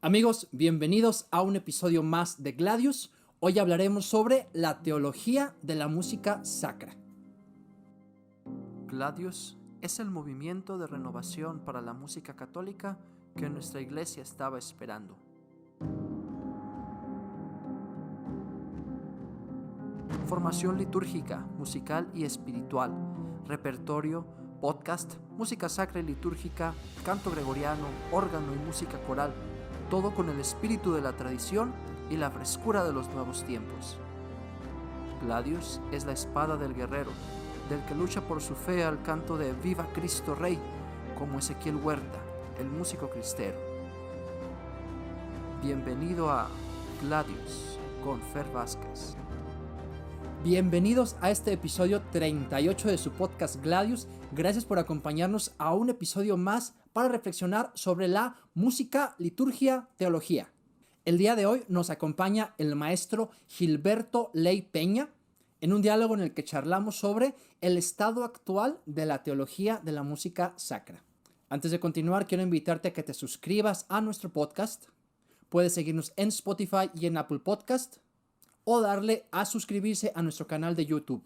Amigos, bienvenidos a un episodio más de Gladius. Hoy hablaremos sobre la teología de la música sacra. Gladius es el movimiento de renovación para la música católica que nuestra iglesia estaba esperando. Formación litúrgica, musical y espiritual, repertorio, podcast, música sacra y litúrgica, canto gregoriano, órgano y música coral, todo con el espíritu de la tradición y la frescura de los nuevos tiempos. Gladius es la espada del guerrero, del que lucha por su fe al canto de Viva Cristo Rey, como Ezequiel Huerta, el músico cristero. Bienvenido a Gladius con Fer Vázquez. Bienvenidos a este episodio 38 de su podcast Gladius. Gracias por acompañarnos a un episodio más para reflexionar sobre la música, liturgia, teología. El día de hoy nos acompaña el maestro Gilberto Ley Peña en un diálogo en el que charlamos sobre el estado actual de la teología de la música sacra. Antes de continuar, quiero invitarte a que te suscribas a nuestro podcast. Puedes seguirnos en Spotify y en Apple Podcast, o darle a suscribirse a nuestro canal de YouTube.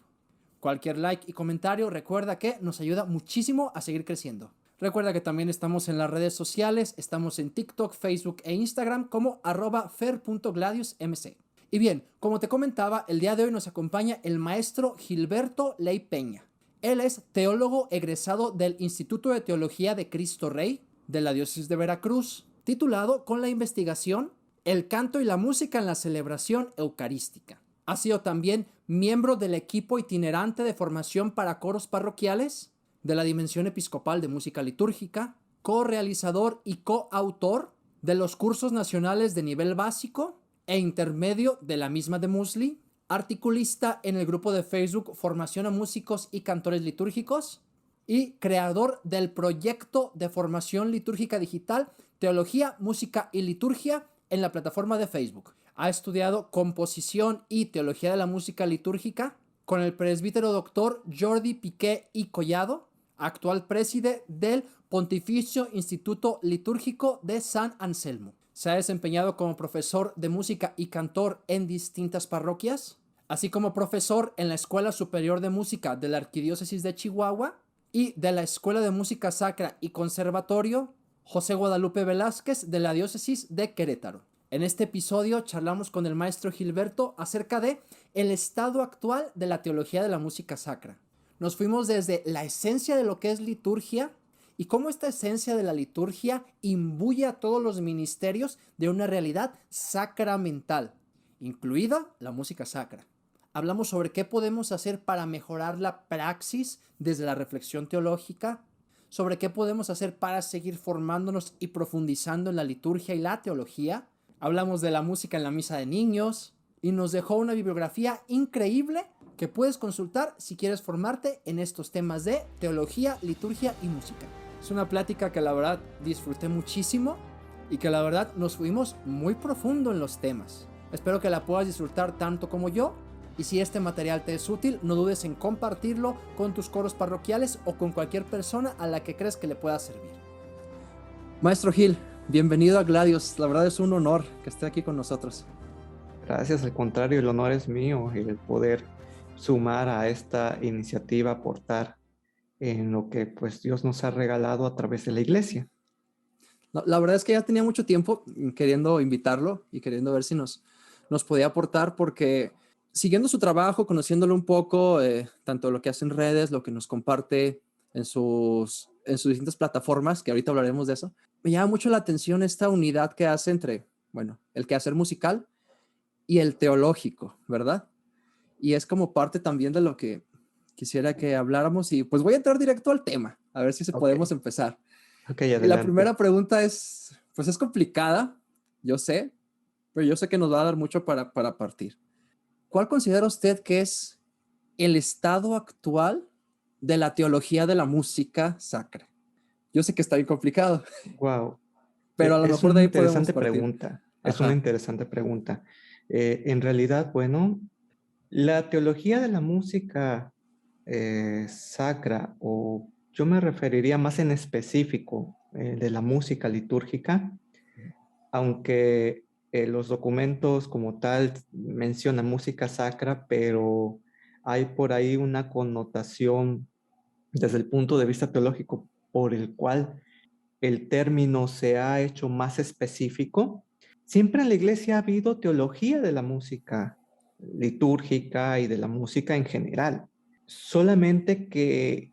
Cualquier like y comentario, recuerda que nos ayuda muchísimo a seguir creciendo. Recuerda que también estamos en las redes sociales, estamos en TikTok, Facebook e Instagram como @fer.gladiusmc. Y bien, como te comentaba, el día de hoy nos acompaña el maestro Gilberto Ley Peña. Él es teólogo egresado del Instituto de Teología de Cristo Rey de la Diócesis de Veracruz, titulado con la investigación El canto y la música en la celebración eucarística. Ha sido también miembro del equipo itinerante de formación para coros parroquiales de la Dimensión Episcopal de Música Litúrgica, co-realizador y coautor de los cursos nacionales de nivel básico e intermedio de la misma de Musli, articulista en el grupo de Facebook Formación a Músicos y Cantores Litúrgicos y creador del proyecto de formación litúrgica digital Teología, Música y Liturgia en la plataforma de Facebook. Ha estudiado composición y teología de la música litúrgica con el presbítero doctor Jordi Piqué y Collado, actual preside del Pontificio Instituto Litúrgico de San Anselmo. Se ha desempeñado como profesor de música y cantor en distintas parroquias, así como profesor en la Escuela Superior de Música de la Arquidiócesis de Chihuahua y de la Escuela de Música Sacra y Conservatorio José Guadalupe Velázquez de la Diócesis de Querétaro. En este episodio charlamos con el maestro Gilberto acerca de el estado actual de la teología de la música sacra. Nos fuimos desde la esencia de lo que es liturgia y cómo esta esencia de la liturgia imbuye a todos los ministerios de una realidad sacramental, incluida la música sacra. Hablamos sobre qué podemos hacer para mejorar la praxis desde la reflexión teológica, sobre qué podemos hacer para seguir formándonos y profundizando en la liturgia y la teología. Hablamos de la música en la misa de niños y nos dejó una bibliografía increíble que puedes consultar si quieres formarte en estos temas de teología, liturgia y música. Es una plática que la verdad disfruté muchísimo y que la verdad nos fuimos muy profundo en los temas. Espero que la puedas disfrutar tanto como yo. Y si este material te es útil, no dudes en compartirlo con tus coros parroquiales o con cualquier persona a la que crees que le pueda servir. Maestro Gil, bienvenido a Gladius. La verdad es un honor que esté aquí con nosotros. Gracias, al contrario, el honor es mío, el poder sumar a esta iniciativa, aportar en lo que pues Dios nos ha regalado a través de la iglesia. La verdad es que ya tenía mucho tiempo queriendo invitarlo y queriendo ver si nos podía aportar, porque siguiendo su trabajo, conociéndolo un poco, tanto lo que hace en redes, lo que nos comparte en sus distintas plataformas, que ahorita hablaremos de eso, me llama mucho la atención esta unidad que hace entre, bueno, el quehacer musical y el teológico, ¿verdad? Y es como parte también de lo que quisiera que habláramos y pues voy a entrar directo al tema, a ver si podemos empezar. Ok, Y la adelante. primera pregunta es, pues es complicada, yo sé, pero yo sé que nos va a dar mucho para partir. ¿Cuál considera usted que es el estado actual de la teología de la música sacra? Yo sé que está bien complicado, Wow, pero a lo es mejor una de ahí podemos interesante partir. pregunta. Es una Ajá. interesante pregunta. En realidad, bueno, la teología de la música sacra, o yo me referiría más en específico de la música litúrgica, aunque los documentos como tal mencionan música sacra, pero hay por ahí una connotación desde el punto de vista teológico por el cual el término se ha hecho más específico. Siempre en la iglesia ha habido teología de la música litúrgica y de la música en general. Solamente que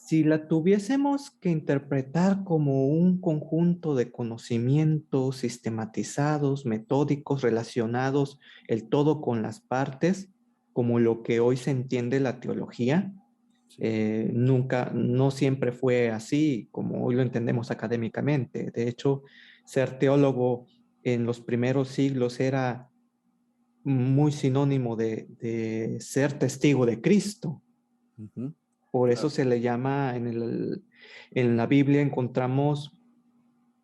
si la tuviésemos que interpretar como un conjunto de conocimientos sistematizados, metódicos, relacionados el todo con las partes, como lo que hoy se entiende la teología, Sí. no siempre fue así como hoy lo entendemos académicamente. De hecho, ser teólogo en los primeros siglos era muy sinónimo de ser testigo de Cristo. Ujú. Por eso Claro. se le llama, en la Biblia encontramos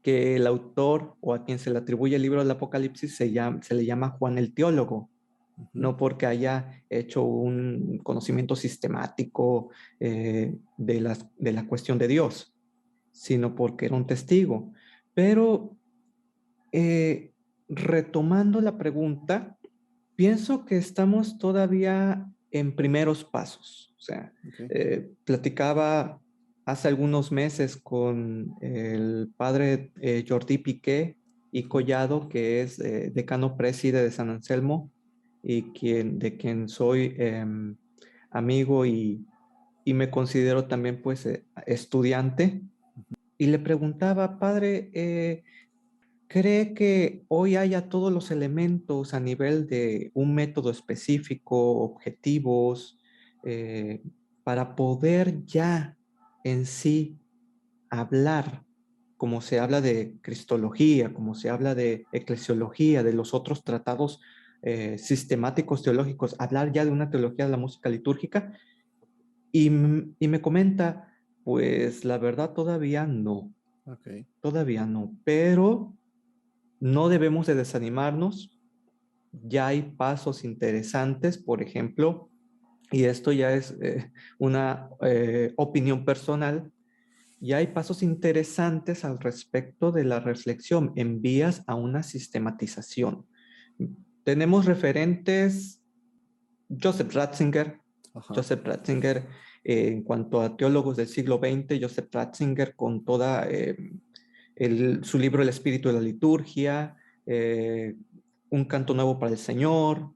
que el autor o a quien se le atribuye el libro del Apocalipsis se le llama Juan el teólogo, Ujú. no porque haya hecho un conocimiento sistemático de la cuestión de Dios, sino porque era un testigo. Pero eh, retomando la pregunta, pienso que estamos todavía en primeros pasos. O sea, Ok. platicaba hace algunos meses con el padre Jordi Piqué y Ujú. Collado, que es decano preside de San Anselmo y de quien soy amigo y me considero también pues estudiante. Y le preguntaba, padre, ¿cree que hoy haya todos los elementos a nivel de un método específico, objetivos, eh, para poder ya en sí hablar, como se habla de cristología, como se habla de eclesiología, de los otros tratados sistemáticos teológicos, hablar ya de una teología de la música litúrgica? Y me comenta, pues la verdad Ok. todavía no, pero no debemos de desanimarnos. Ya hay pasos interesantes, por ejemplo, y esto ya es una opinión personal, ya hay pasos interesantes al respecto de la reflexión en vías a una sistematización. Tenemos referentes, Joseph Ratzinger, Ajá. Joseph Ratzinger en cuanto a teólogos del siglo XX, Joseph Ratzinger con toda su libro El espíritu de la liturgia, eh, Un canto nuevo para el Señor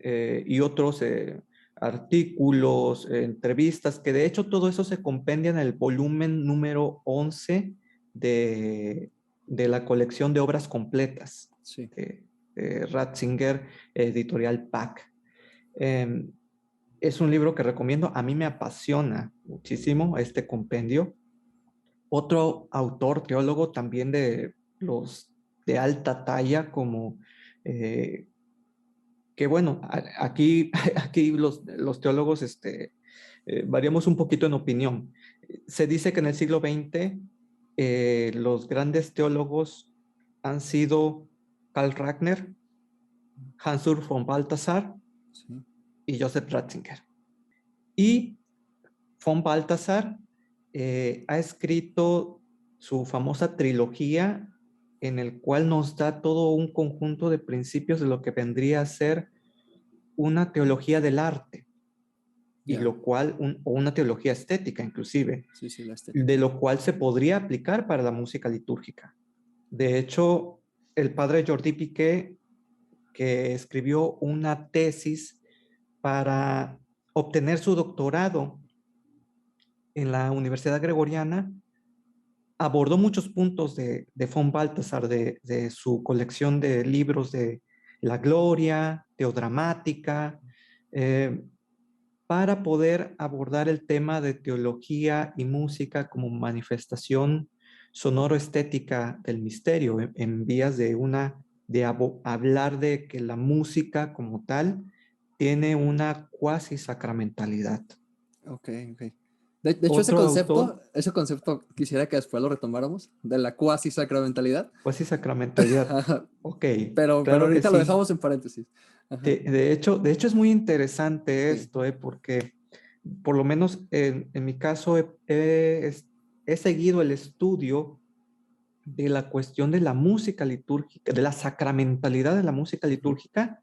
y otros artículos, entrevistas, que de hecho todo eso se compendia en el volumen número 11 de la colección de obras completas Sí. de Ratzinger, editorial PAC. Es un libro que recomiendo, a mí me apasiona muchísimo este compendio. Otro autor, teólogo también de los de alta talla, como que bueno, aquí, aquí los teólogos variamos un poquito en opinión. Se dice que en el siglo XX los grandes teólogos han sido Karl Rahner, Hans-Urs von Balthasar Sí. y Joseph Ratzinger. Y von Balthasar ha escrito su famosa trilogía en el cual nos da todo un conjunto de principios de lo que vendría a ser una teología del arte, y Ya. lo cual, o una teología estética inclusive, Sí, sí, la estética. de lo cual se podría aplicar para la música litúrgica. De hecho, el padre Jordi Piqué, que escribió una tesis para obtener su doctorado en la Universidad Gregoriana, abordó muchos puntos de von Balthasar, de su colección de libros de la Gloria, teodramática, eh, para poder abordar el tema de teología y música como manifestación sonoro-estética del misterio, en vías hablar de que la música como tal tiene una cuasi sacramentalidad. Ok, ok. De hecho, Otro autor, ese concepto quisiera que después lo retomáramos, de la cuasi sacramentalidad. cuasi sacramentalidad. Ok, Pero claro que ahorita lo sí. dejamos en paréntesis. Ajá. De hecho es muy interesante Sí. esto, porque por lo menos en mi caso he seguido el estudio de la cuestión de la música litúrgica, de la sacramentalidad de la música litúrgica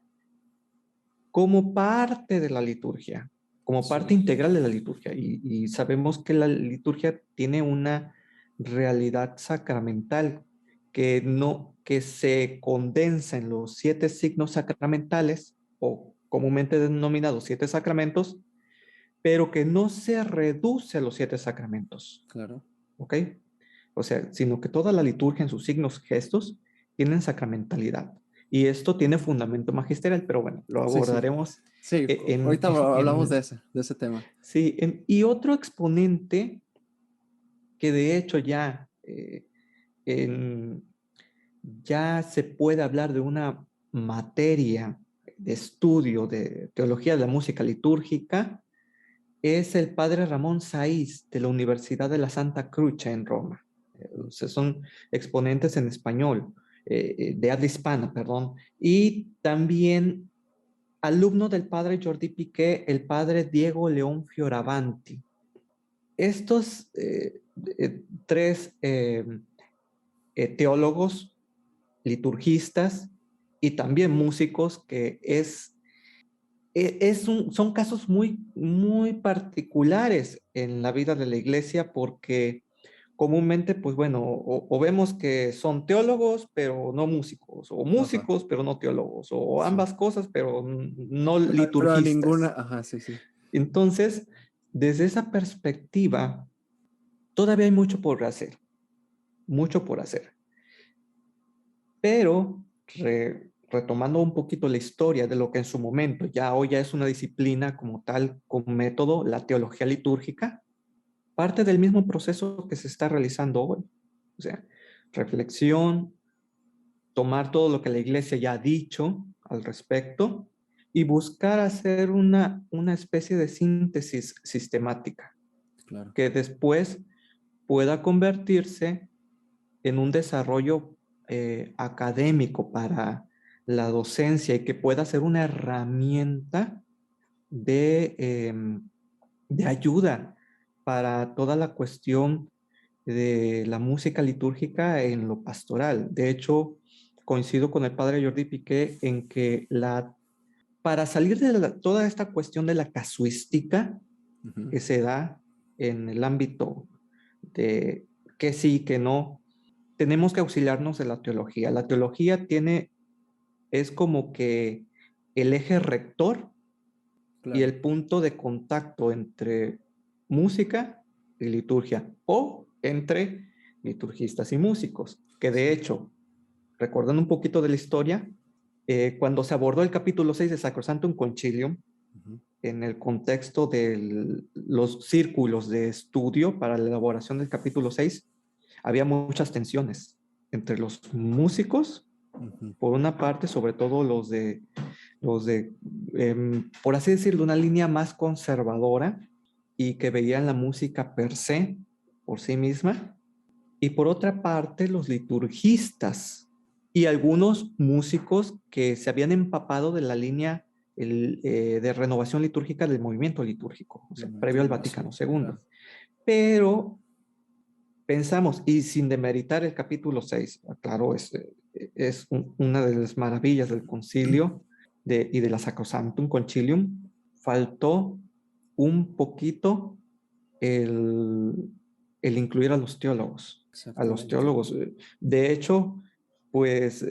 como parte de la liturgia, como parte Sí, integral de la liturgia. Y sabemos que la liturgia tiene una realidad sacramental que se condensa en los 7 signos sacramentales, o comúnmente denominados 7 sacramentos, pero que no se reduce a los 7 sacramentos, claro. ¿ok? O sea, sino que toda la liturgia en sus signos, gestos, tienen sacramentalidad. Y esto tiene fundamento magisterial, pero bueno, lo Sí, sí. abordaremos Sí, en... ahorita hablamos en de ese tema. sí, y otro exponente que de hecho ya, en, ya se puede hablar de una materia de estudio de teología de la música litúrgica es el padre Ramón Saiz de la Universidad de la Santa Croce en Roma. O sea, son exponentes en español, de habla hispana, perdón, y también alumno del padre Jordi Piqué, el padre Diego León Fioravanti. Estos 3 teólogos, liturgistas y también músicos, que son casos muy, muy particulares en la vida de la iglesia, porque comúnmente, pues bueno, o vemos que son teólogos, pero no músicos, o Ajá, músicos, pero no teólogos, o sí. ambas cosas, pero no Pero ninguna, liturgistas. ajá, sí, sí. Entonces, desde esa perspectiva, todavía hay mucho por hacer. Pero retomando un poquito la historia de lo que en su momento ya hoy ya es una disciplina como tal, con método, la teología litúrgica, parte del mismo proceso que se está realizando hoy. O sea, reflexión, tomar todo lo que la iglesia ya ha dicho al respecto y buscar hacer una especie de síntesis sistemática Claro. que después pueda convertirse en un desarrollo académico para la docencia, y que pueda ser una herramienta de ayuda para toda la cuestión de la música litúrgica en lo pastoral. De hecho, coincido con el padre Jordi Piqué en que para salir de toda esta cuestión de la casuística Ujú. que se da en el ámbito de que sí, que no, tenemos que auxiliarnos de la teología. La teología es como que el eje rector y Claro. el punto de contacto entre música y liturgia, o entre liturgistas y músicos, que de Sí. hecho, recordando un poquito de la historia, cuando se abordó el capítulo 6 de Sacrosanctum Concilium, Ujú. en el contexto de los círculos de estudio para la elaboración del capítulo 6, había muchas tensiones entre los músicos, Ujú. por una parte, sobre todo los de por así decirlo, una línea más conservadora y que veían la música per se, por sí misma, y por otra parte, los liturgistas y algunos músicos que se habían empapado de la línea de renovación litúrgica del movimiento litúrgico, o sea, previo al Vaticano II. Claro. Pero pensamos, y sin demeritar el capítulo 6, claro, es una de las maravillas del concilio y de la Sacrosanctum Concilium, faltó un poquito el, el incluir a los teólogos. A los Exactamente. teólogos. De hecho, pues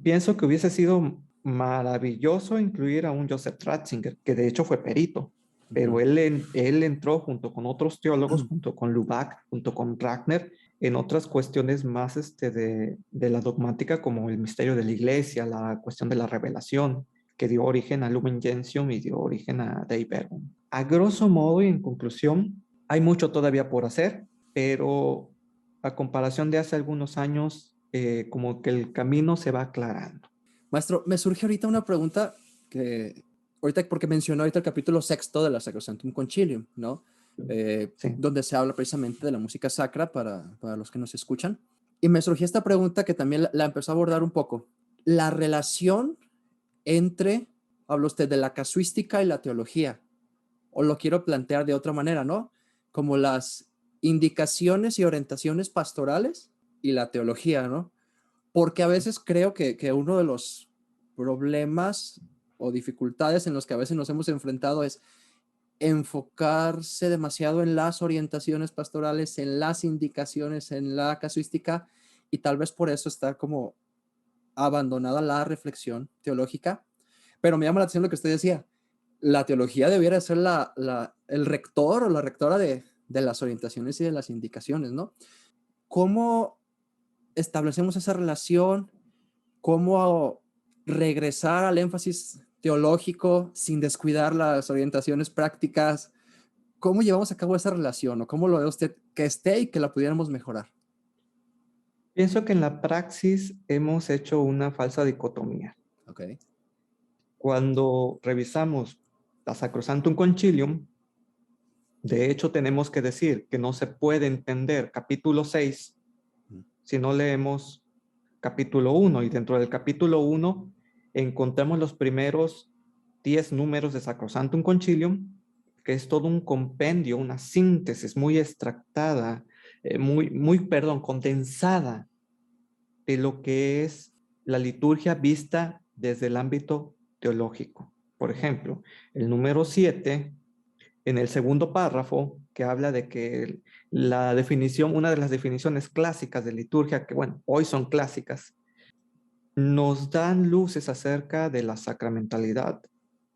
pienso que hubiese sido maravilloso incluir a un Joseph Ratzinger, que de hecho fue perito, pero Ujú. él entró junto con otros teólogos, junto con Lubac, junto con Ragner, en otras cuestiones más de la dogmática, como el misterio de la iglesia, la cuestión de la revelación, que dio origen a Lumen Gentium y dio origen a Dei Verbum. A grosso modo y en conclusión, hay mucho todavía por hacer, pero a comparación de hace algunos años, como que el camino se va aclarando. Maestro, me surge ahorita una pregunta que, ahorita porque mencionó ahorita el capítulo sexto de la Sacrosanctum Concilium, ¿no? Sí. Donde se habla precisamente de la música sacra para los que nos escuchan. Y me surgió esta pregunta que también la empezó a abordar un poco. La relación entre, habla usted de la casuística y la teología, o lo quiero plantear de otra manera, ¿no? Como las indicaciones y orientaciones pastorales y la teología, ¿no? Porque a veces creo que uno de los problemas o dificultades en los que a veces nos hemos enfrentado es enfocarse demasiado en las orientaciones pastorales, en las indicaciones, en la casuística, y tal vez por eso está como abandonada la reflexión teológica. Pero me llama la atención lo que usted decía. La teología debiera ser el rector o la rectora de las orientaciones y de las indicaciones, ¿no? ¿Cómo establecemos esa relación? ¿Cómo regresar al énfasis teológico sin descuidar las orientaciones prácticas? ¿Cómo llevamos a cabo esa relación o cómo lo ve usted que esté y que la pudiéramos mejorar? Pienso que en la praxis hemos hecho una falsa dicotomía. Ok. Cuando revisamos la Sacrosanctum Concilium, de hecho tenemos que decir que no se puede entender capítulo 6 si no leemos capítulo 1, y dentro del capítulo 1 encontramos los primeros 10 números de Sacrosanctum Concilium, que es todo un compendio, una síntesis muy extractada, condensada de lo que es la liturgia vista desde el ámbito teológico. Por ejemplo, el número 7, en el segundo párrafo, que habla de que la definición, una de las definiciones clásicas de liturgia, que bueno, hoy son clásicas, nos dan luces acerca de la sacramentalidad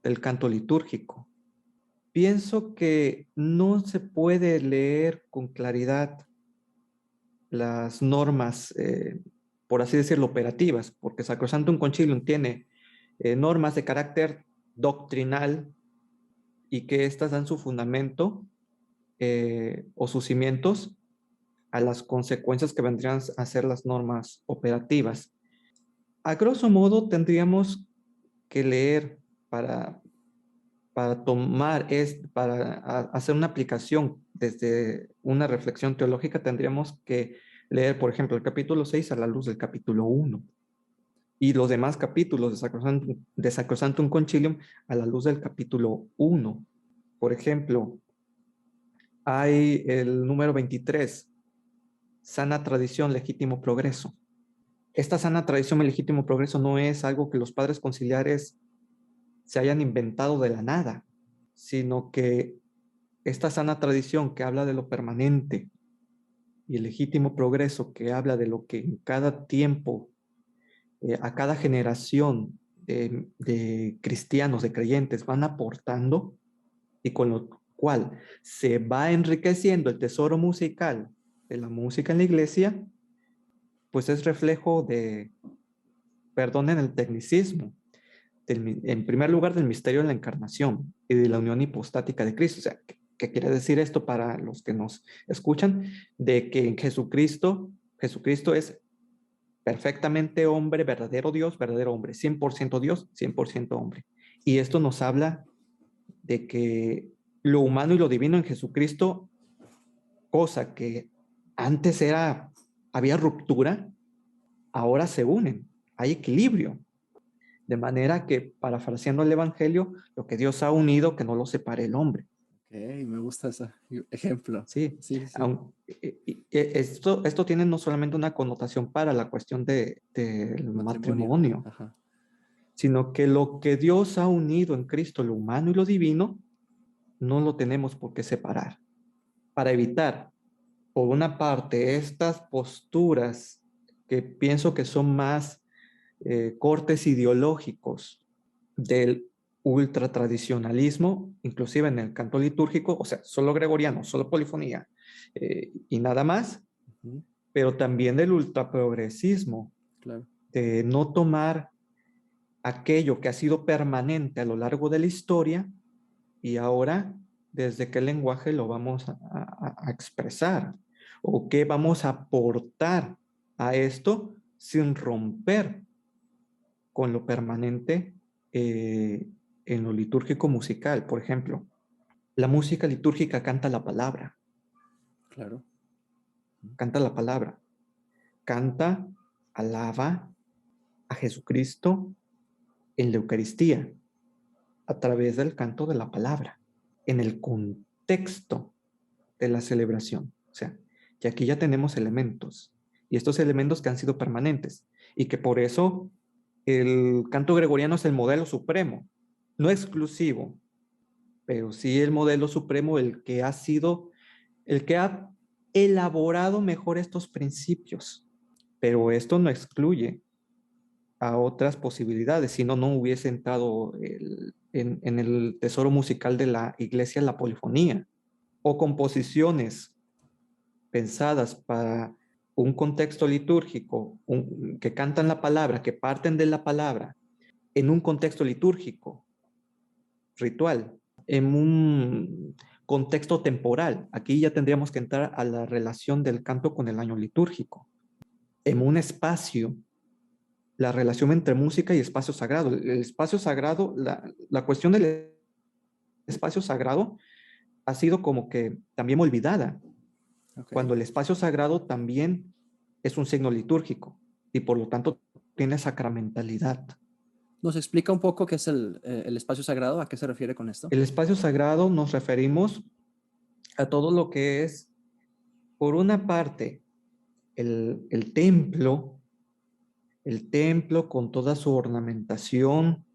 del canto litúrgico. Pienso que no se puede leer con claridad las normas, por así decirlo, operativas, porque Sacrosanctum Concilium tiene normas de carácter doctrinal y que éstas dan su fundamento o sus cimientos a las consecuencias que vendrían a ser las normas operativas. A grosso modo, tendríamos que leer para, para hacer una aplicación desde una reflexión teológica, tendríamos que leer, por ejemplo, el capítulo 6 a la luz del capítulo 1 y los demás capítulos de Sacrosanctum Concilium a la luz del capítulo 1. Por ejemplo, hay el número 23, sana tradición, legítimo progreso. Esta sana tradición y legítimo progreso no es algo que los padres conciliares se hayan inventado de la nada, sino que esta sana tradición que habla de lo permanente y el legítimo progreso que habla de lo que en cada tiempo, a cada generación de cristianos, de creyentes van aportando, y con lo cual se va enriqueciendo el tesoro musical de la música en la iglesia, pues es reflejo de, perdonen el tecnicismo, en primer lugar del misterio de la encarnación y de la unión hipostática de Cristo. O sea, ¿qué quiere decir esto para los que nos escuchan? De que en Jesucristo es perfectamente hombre, verdadero Dios, verdadero hombre, 100% Dios, 100% hombre. Y esto nos habla de que lo humano y lo divino en Jesucristo, cosa que antes había ruptura, ahora se unen, hay equilibrio. De manera que, parafraseando el Evangelio, lo que Dios ha unido, que no lo separe el hombre. Ok, me gusta ese ejemplo. Sí, Sí, sí. esto tiene no solamente una connotación para la cuestión del Matrimonio. matrimonio, Ajá. sino que lo que Dios ha unido en Cristo, lo humano y lo divino, no lo tenemos por qué separar. Para evitar, por una parte, estas posturas que pienso que son más cortes ideológicos del ultratradicionalismo, inclusive en el canto litúrgico, o sea, solo gregoriano, solo polifonía y nada más, Ujú, pero también del ultraprogresismo, claro. de no tomar aquello que ha sido permanente a lo largo de la historia y ahora desde qué lenguaje lo vamos a expresar o qué vamos a aportar a esto sin romper con lo permanente en lo litúrgico musical. Por ejemplo, la música litúrgica Claro. canta la palabra, canta, alaba a Jesucristo en la Eucaristía a través del canto de la palabra, en el contexto de la celebración. O sea, y aquí ya tenemos elementos y estos elementos que han sido permanentes, y que por eso el canto gregoriano es el modelo supremo, no exclusivo, pero sí el modelo supremo, el que ha elaborado mejor estos principios. Pero esto no excluye a otras posibilidades, si no, no hubiese entrado en el tesoro musical de la iglesia la polifonía, o composiciones pensadas para un contexto litúrgico, que cantan la palabra, que parten de la palabra, en un contexto litúrgico, ritual, en un contexto temporal. Aquí ya tendríamos que entrar a la relación del canto con el año litúrgico. En un espacio, la relación entre música y espacio sagrado. El espacio sagrado, la cuestión del espacio sagrado ha sido como que también olvidada, cuando el espacio sagrado también es un signo litúrgico y por lo tanto tiene sacramentalidad. ¿Nos explica un poco qué es el espacio sagrado? ¿A qué se refiere con esto? El espacio sagrado nos referimos a todo lo que es, por una parte, el templo con toda su ornamentación,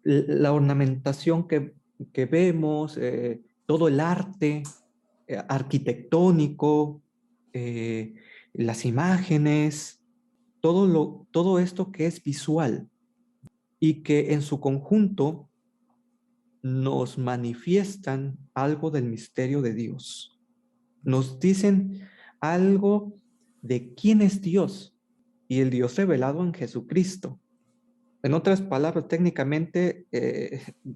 la ornamentación que vemos, todo el arte arquitectónico, las imágenes, todo esto que es visual y que en su conjunto nos manifiestan algo del misterio de Dios. Nos dicen algo de quién es Dios y el Dios revelado en Jesucristo. En otras palabras, técnicamente,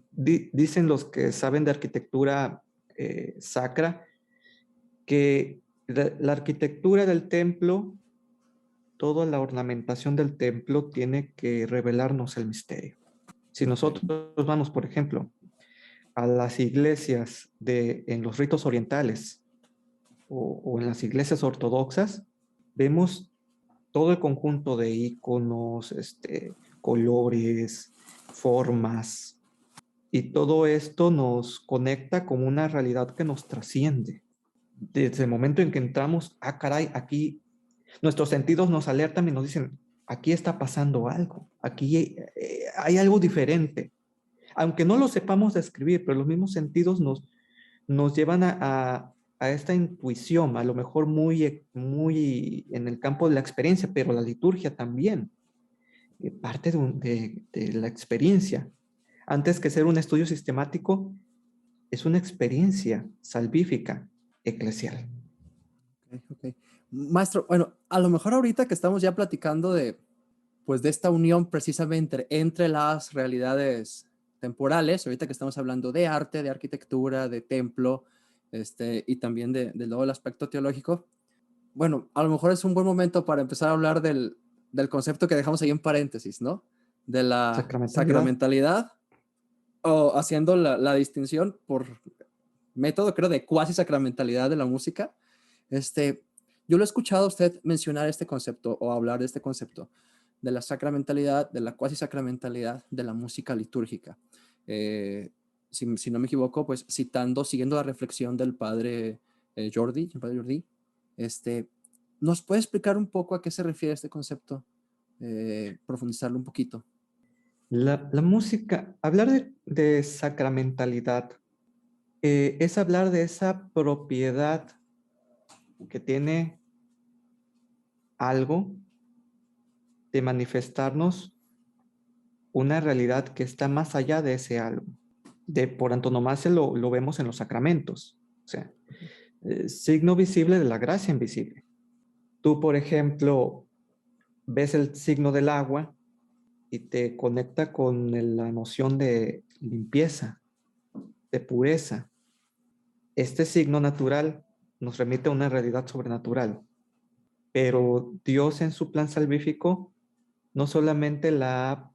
dicen los que saben de arquitectura sacra, que la arquitectura del templo, toda la ornamentación del templo tiene que revelarnos el misterio. Si nosotros vamos, por ejemplo, a las iglesias en los ritos orientales o en las iglesias ortodoxas, vemos todo el conjunto de iconos, colores, formas, y todo esto nos conecta con una realidad que nos trasciende. Desde el momento en que entramos, caray, aquí nuestros sentidos nos alertan y nos dicen, aquí está pasando algo, aquí hay algo diferente. Aunque no lo sepamos describir, pero los mismos sentidos nos llevan a esta intuición, a lo mejor muy en el campo de la experiencia, pero la liturgia también, parte de la experiencia. Antes que ser un estudio sistemático, es una experiencia salvífica, eclesial. Okay. Maestro, bueno, a lo mejor ahorita que estamos ya platicando pues de esta unión precisamente entre las realidades temporales, ahorita que estamos hablando de arte, de arquitectura, de templo, y también de luego el aspecto teológico, bueno, a lo mejor es un buen momento para empezar a hablar del concepto que dejamos ahí en paréntesis, ¿no? De la Sacramentalidad. sacramentalidad, o haciendo la distinción por método, creo, de cuasi sacramentalidad de la música. Yo lo he escuchado a usted mencionar este concepto o hablar de este concepto de la sacramentalidad, de la cuasi sacramentalidad de la música litúrgica. Si no me equivoco, pues siguiendo la reflexión del padre Jordi, el padre Jordi, ¿nos puede explicar un poco a qué se refiere este concepto? Profundizarlo un poquito. La música, hablar de sacramentalidad, es hablar de esa propiedad que tiene algo de manifestarnos una realidad que está más allá de ese algo. Por antonomasia lo vemos en los sacramentos, o sea, signo visible de la gracia invisible. Tú, por ejemplo, ves el signo del agua y te conecta con la noción de limpieza, de pureza. Este signo natural nos remite a una realidad sobrenatural, pero Dios en su plan salvífico no solamente la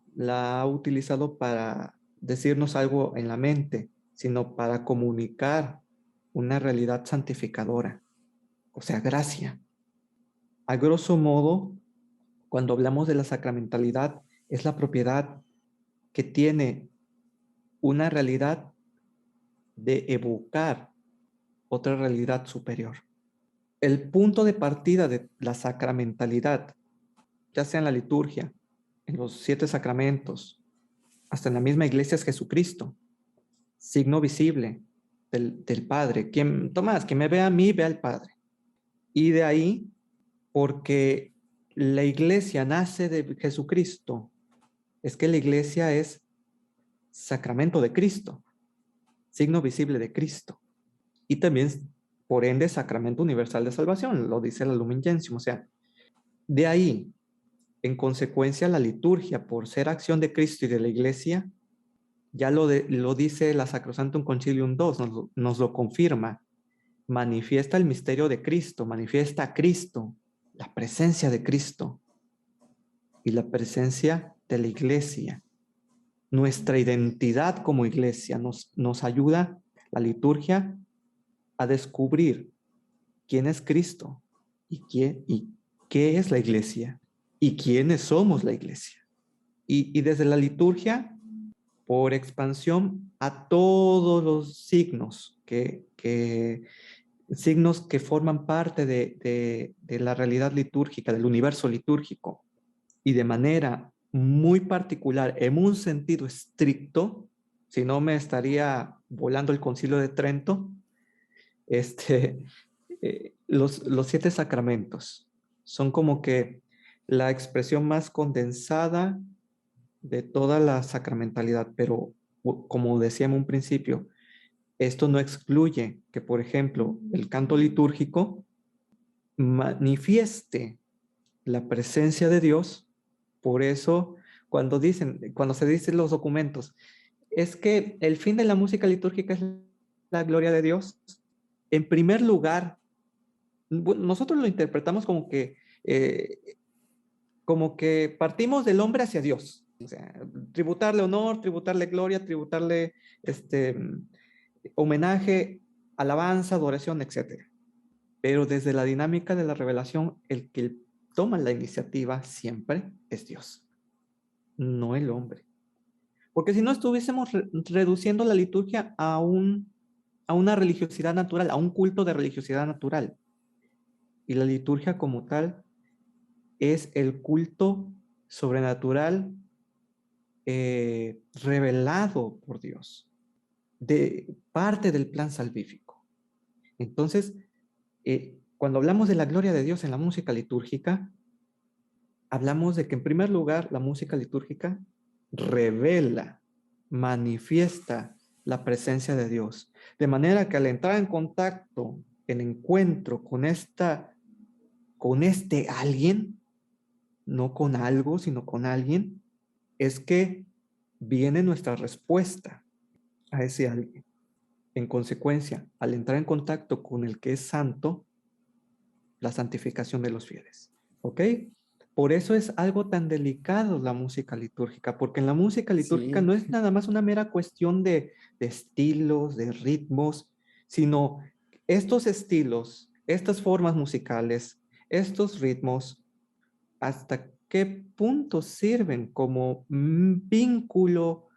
ha utilizado para decirnos algo en la mente, sino para comunicar una realidad santificadora, o sea, gracia. A grosso modo, cuando hablamos de la sacramentalidad, es la propiedad que tiene una realidad de evocar otra realidad superior. el punto de partida de la sacramentalidad, ya sea en la liturgia, en los 7 sacramentos, hasta en la misma iglesia, es Jesucristo, signo visible del Padre. Tomás, quien me vea a mí, ve al Padre. Y de ahí, porque la iglesia nace de Jesucristo, es que la iglesia es sacramento de Cristo, signo visible de Cristo. Y también, por ende, sacramento universal de salvación, lo dice la Lumen Gentium. O sea, de ahí, en consecuencia, la liturgia, por ser acción de Cristo y de la iglesia, ya lo dice la Sacrosanctum Concilium II, nos lo confirma. Manifiesta el misterio de Cristo, manifiesta a Cristo, la presencia de Cristo y la presencia de la iglesia. Nuestra identidad como iglesia nos ayuda la liturgia a descubrir quién es Cristo y qué es la iglesia y quiénes somos la iglesia. Y desde la liturgia, por expansión, a todos los signos que forman parte de la realidad litúrgica, del universo litúrgico, y de manera muy particular, en un sentido estricto, si no me estaría volando el Concilio de Trento, este, los 7 sacramentos son como que la expresión más condensada de toda la sacramentalidad, pero como decía en un principio, esto no excluye que, por ejemplo, el canto litúrgico manifieste la presencia de Dios. Por eso, cuando se dicen los documentos, es que el fin de la música litúrgica es la gloria de Dios. En primer lugar, nosotros lo interpretamos como que partimos del hombre hacia Dios. O sea, tributarle honor, tributarle gloria, tributarle homenaje, alabanza, adoración, etcétera. Pero desde la dinámica de la revelación, el que toma la iniciativa siempre es Dios, no el hombre. Porque si no estuviésemos reduciendo la liturgia a una religiosidad natural, a un culto de religiosidad natural. Y la liturgia como tal es el culto sobrenatural revelado por Dios, de parte del plan salvífico. Entonces, cuando hablamos de la gloria de Dios en la música litúrgica, hablamos de que en primer lugar la música litúrgica revela, manifiesta la presencia de Dios. De manera que al entrar en contacto, en encuentro con este alguien, no con algo, sino con alguien, es que viene nuestra respuesta a ese alguien. En consecuencia, al entrar en contacto con el que es santo, la santificación de los fieles. ¿Ok? Por eso es algo tan delicado la música litúrgica, porque en la música litúrgica Sí. no es nada más una mera cuestión de estilos, de ritmos, sino estos estilos, estas formas musicales, estos ritmos, hasta qué punto sirven como vínculo,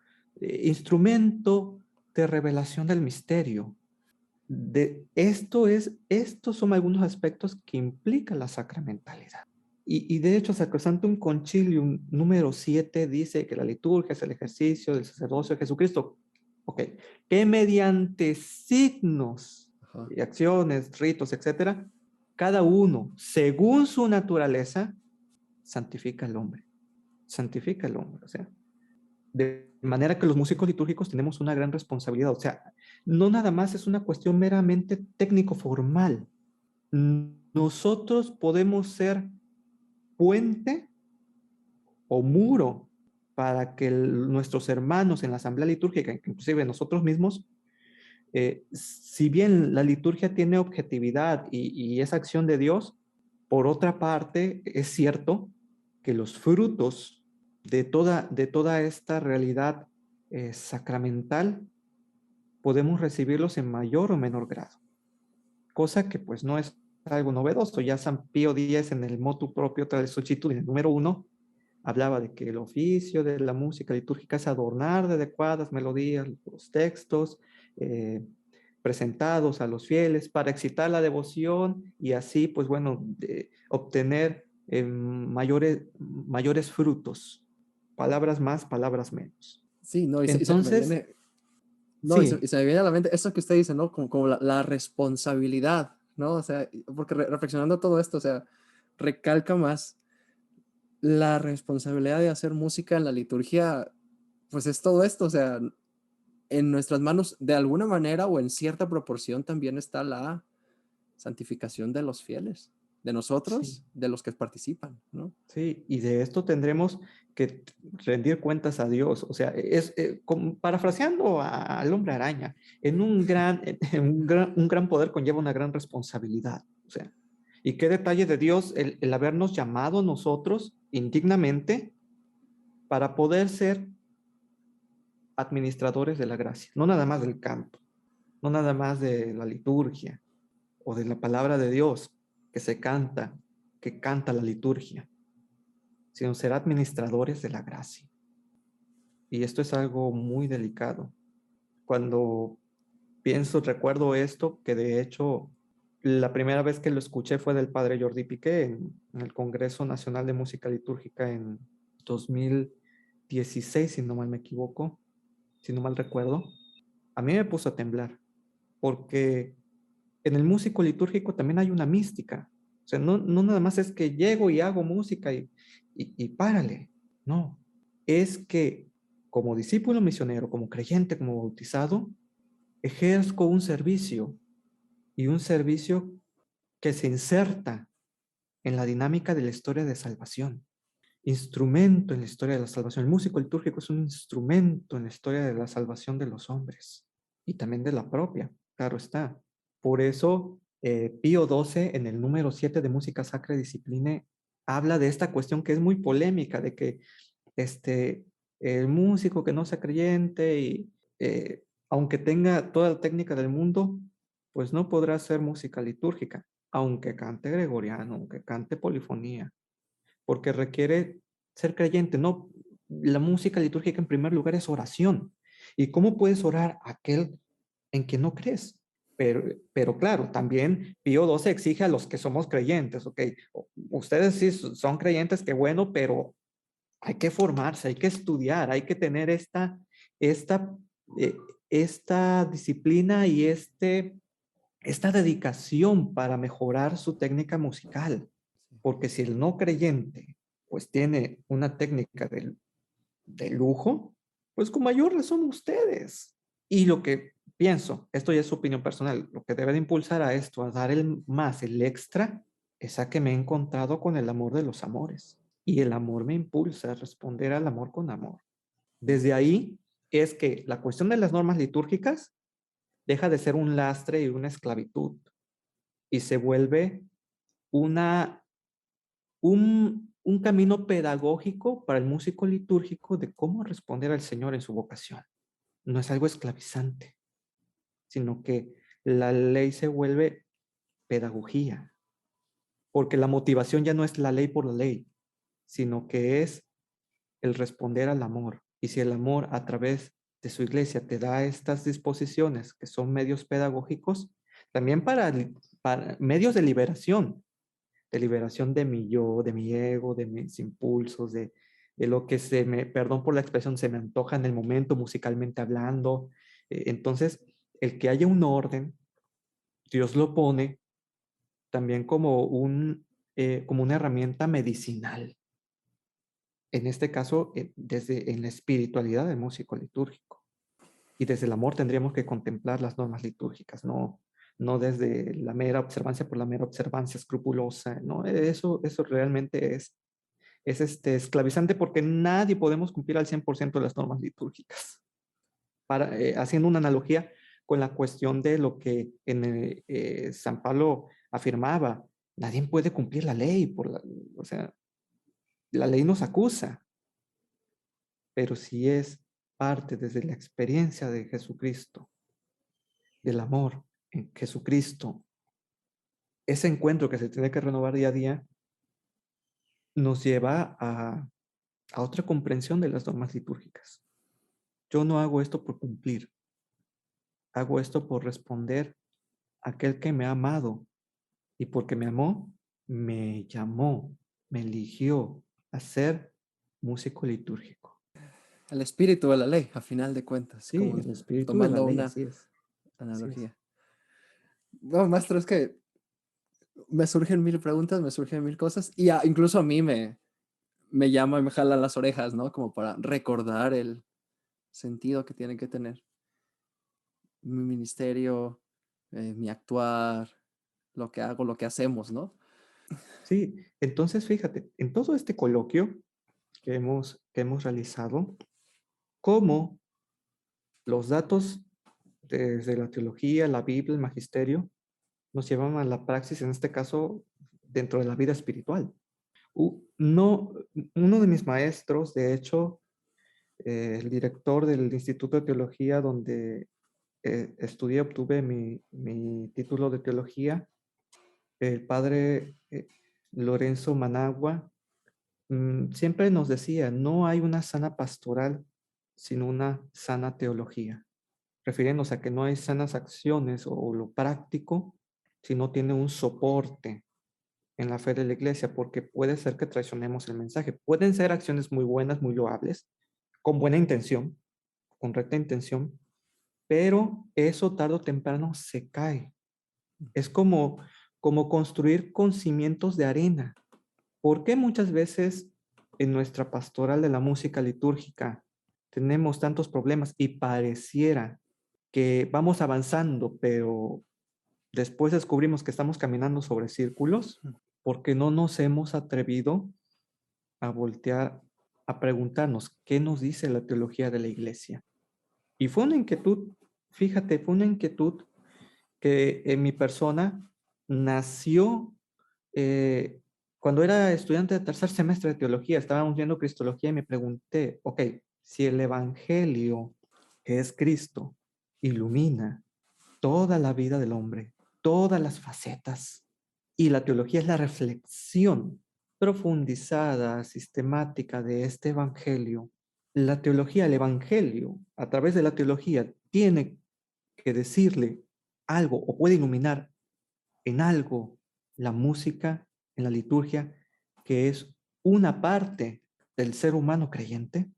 instrumento de revelación del misterio. Estos son algunos aspectos que implica la sacramentalidad. Y de hecho, Sacrosanctum Concilium número 7 dice que la liturgia es el ejercicio del sacerdocio de Jesucristo. Ok, que mediante signos Ajá. y acciones, ritos, etcétera, cada uno, según su naturaleza, santifica al hombre. Santifica al hombre. O sea, de manera que los músicos litúrgicos tenemos una gran responsabilidad. O sea, no nada más es una cuestión meramente técnico-formal. Nosotros podemos ser puente o muro para que nuestros hermanos en la asamblea litúrgica, inclusive nosotros mismos, si bien la liturgia tiene objetividad y es acción de Dios, por otra parte, es cierto que los frutos de toda esta realidad sacramental podemos recibirlos en mayor o menor grado, cosa que pues no es algo novedoso. Ya San Pío X en el motu proprio tra le sollicitudine número 1 hablaba de que el oficio de la música litúrgica es adornar de adecuadas melodías los textos, presentados a los fieles para excitar la devoción y así, pues bueno, obtener mayores frutos. Palabras más, palabras menos. Sí, no, y se me Entonces, viene, no, sí, y se me viene a la mente eso que usted dice, ¿no? Como la responsabilidad, ¿no? O sea, porque reflexionando todo esto, o sea, recalca más la responsabilidad de hacer música en la liturgia, pues es todo esto, o sea, en nuestras manos, de alguna manera o en cierta proporción también está la santificación de los fieles, de sí, nosotros, de los que participan, ¿no? sí, y de esto tendremos que rendir cuentas a Dios. O sea, parafraseando al hombre araña, un gran poder conlleva una gran responsabilidad. O sea, y qué detalle de Dios el habernos llamado nosotros indignamente para poder ser administradores de la gracia, no nada más del canto, no nada más de la liturgia o de la palabra de Dios que se canta, que canta la liturgia, sino ser administradores de la gracia. Y esto es algo muy delicado. Cuando recuerdo esto, que de hecho la primera vez que lo escuché fue del padre Jordi Piqué en el Congreso Nacional de Música Litúrgica en 2016, si no mal me equivoco, si no mal recuerdo. A mí me puso a temblar, porque en el músico litúrgico también hay una mística. O sea, no nada más es que llego y hago música y párale. No, es que como discípulo misionero, como creyente, como bautizado, ejerzo un servicio y un servicio que se inserta en la dinámica de la historia de salvación. Instrumento en la historia de la salvación. El músico litúrgico es un instrumento en la historia de la salvación de los hombres y también de la propia, claro está. Por eso, Pío XII, en el número 7 de Música Sacra y Disciplina, habla de esta cuestión que es muy polémica, de que este, el músico que no sea creyente y aunque tenga toda la técnica del mundo, pues no podrá hacer música litúrgica, aunque cante gregoriano, aunque cante polifonía, porque requiere ser creyente. No, la música litúrgica en primer lugar es oración. ¿Y cómo puedes orar aquel en que no crees? Pero claro, también Pío XII exige a los que somos creyentes, ¿ok? Ustedes sí son creyentes, qué bueno, pero hay que formarse, hay que estudiar, hay que tener esta, eh, esta disciplina y esta dedicación para mejorar su técnica musical. Porque si el no creyente pues tiene una técnica de lujo, pues con mayor razón ustedes. Y lo que pienso, esto ya es su opinión personal, lo que debe de impulsar a esto, a dar el extra, es a que me he encontrado con el amor de los amores. Y el amor me impulsa a responder al amor con amor. Desde ahí es que la cuestión de las normas litúrgicas deja de ser un lastre y una esclavitud y se vuelve una, un camino pedagógico para el músico litúrgico de cómo responder al Señor en su vocación. No es algo esclavizante, sino que la ley se vuelve pedagogía, porque la motivación ya no es la ley por la ley, sino que es el responder al amor. Y si el amor a través de su iglesia te da estas disposiciones que son medios pedagógicos, también para medios de liberación de mi yo, de mi ego, de mis impulsos, de lo que perdón por la expresión, se me antoja en el momento musicalmente hablando. Entonces, el que haya un orden, Dios lo pone también como una herramienta medicinal. En este caso, desde en la espiritualidad del músico litúrgico. Y desde el amor tendríamos que contemplar las normas litúrgicas, no desde la mera observancia por la mera observancia escrupulosa, ¿no? Eso realmente es esclavizante porque nadie podemos cumplir al 100% de las normas litúrgicas. Haciendo una analogía con la cuestión de lo que San Pablo afirmaba, nadie puede cumplir la ley, o sea, la ley nos acusa, pero si es parte desde la experiencia de Jesucristo, del amor en Jesucristo, ese encuentro que se tiene que renovar día a día, nos lleva a otra comprensión de las normas litúrgicas. Yo no hago esto por cumplir, hago esto por responder a aquel que me ha amado y porque me amó, me llamó, me eligió a ser músico litúrgico. El espíritu de la ley, a final de cuentas, Sí, como el espíritu de la tomando ley, una así es. Así es. analogía. No, maestro, es que me surgen mil preguntas, me surgen mil cosas, y incluso a mí me llama y me jala las orejas, ¿no? Como para recordar el sentido que tiene que tener mi ministerio, mi actuar, lo que hago, lo que hacemos, ¿no? Sí, entonces fíjate, en todo este coloquio que hemos realizado, cómo los datos desde la teología, la Biblia, el magisterio, nos llevan a la praxis, en este caso, dentro de la vida espiritual. No, uno de mis maestros, de hecho, el director del Instituto de Teología, donde estudié, obtuve mi título de teología, el padre Lorenzo Managua, siempre nos decía, no hay una sana pastoral sin una sana teología, refiriéndose a que no hay sanas acciones o lo práctico si no tiene un soporte en la fe de la iglesia, porque puede ser que traicionemos el mensaje. Pueden ser acciones muy buenas, muy loables, con buena intención, con recta intención, pero eso tarde o temprano se cae. Es como construir con cimientos de arena. ¿Por qué muchas veces en nuestra pastoral de la música litúrgica tenemos tantos problemas y pareciera que vamos avanzando, pero después descubrimos que estamos caminando sobre círculos? Porque no nos hemos atrevido a voltear a preguntarnos qué nos dice la teología de la iglesia. Y fue una inquietud, fíjate, fue una inquietud que en mi persona nació eh, cuando era estudiante de tercer semestre de teología. Estábamos viendo Cristología y me pregunté, ok, si el Evangelio, que es Cristo, ilumina toda la vida del hombre, todas las facetas, y la teología es la reflexión profundizada, sistemática de este Evangelio, la teología, el Evangelio, a través de la teología, tiene que decirle algo o puede iluminar en algo la música, en la liturgia, que es una parte del ser humano creyente.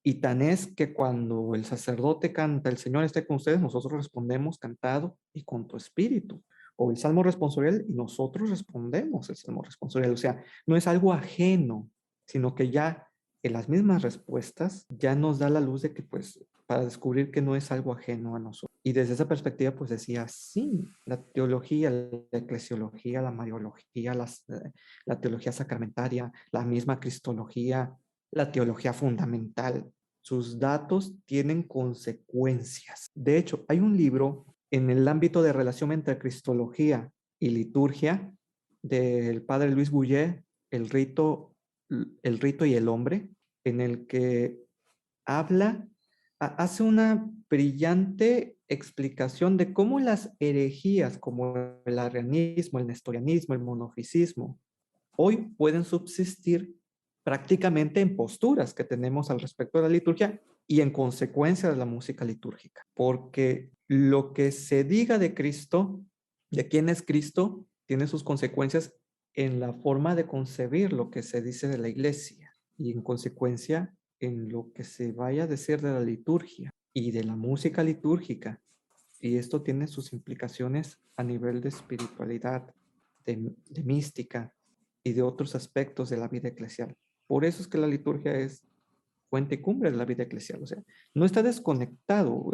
Y tan es que cuando el sacerdote canta, el Señor esté con ustedes, nosotros respondemos cantado y con tu espíritu. O el salmo responsorial y nosotros respondemos el salmo responsorial. O sea, no es algo ajeno, sino que ya en las mismas respuestas ya nos da la luz de que pues para descubrir que no es algo ajeno a nosotros. Y desde esa perspectiva, pues decía, sí, la teología, la eclesiología, la mariología, la teología sacramentaria, la misma cristología, la teología fundamental, sus datos tienen consecuencias. De hecho, hay un libro en el ámbito de relación entre cristología y liturgia del padre Luis Bouillet, el rito y el hombre, en el que habla, hace una brillante explicación de cómo las herejías como el arrianismo, el nestorianismo, el monofisismo, hoy pueden subsistir prácticamente en posturas que tenemos al respecto de la liturgia y en consecuencia de la música litúrgica. Porque lo que se diga de Cristo, de quién es Cristo, tiene sus consecuencias en la forma de concebir lo que se dice de la iglesia y en consecuencia en lo que se vaya a decir de la liturgia y de la música litúrgica. Y esto tiene sus implicaciones a nivel de espiritualidad, de mística y de otros aspectos de la vida eclesial. Por eso es que la liturgia es fuente y cumbre de la vida eclesial. O sea, no está desconectado.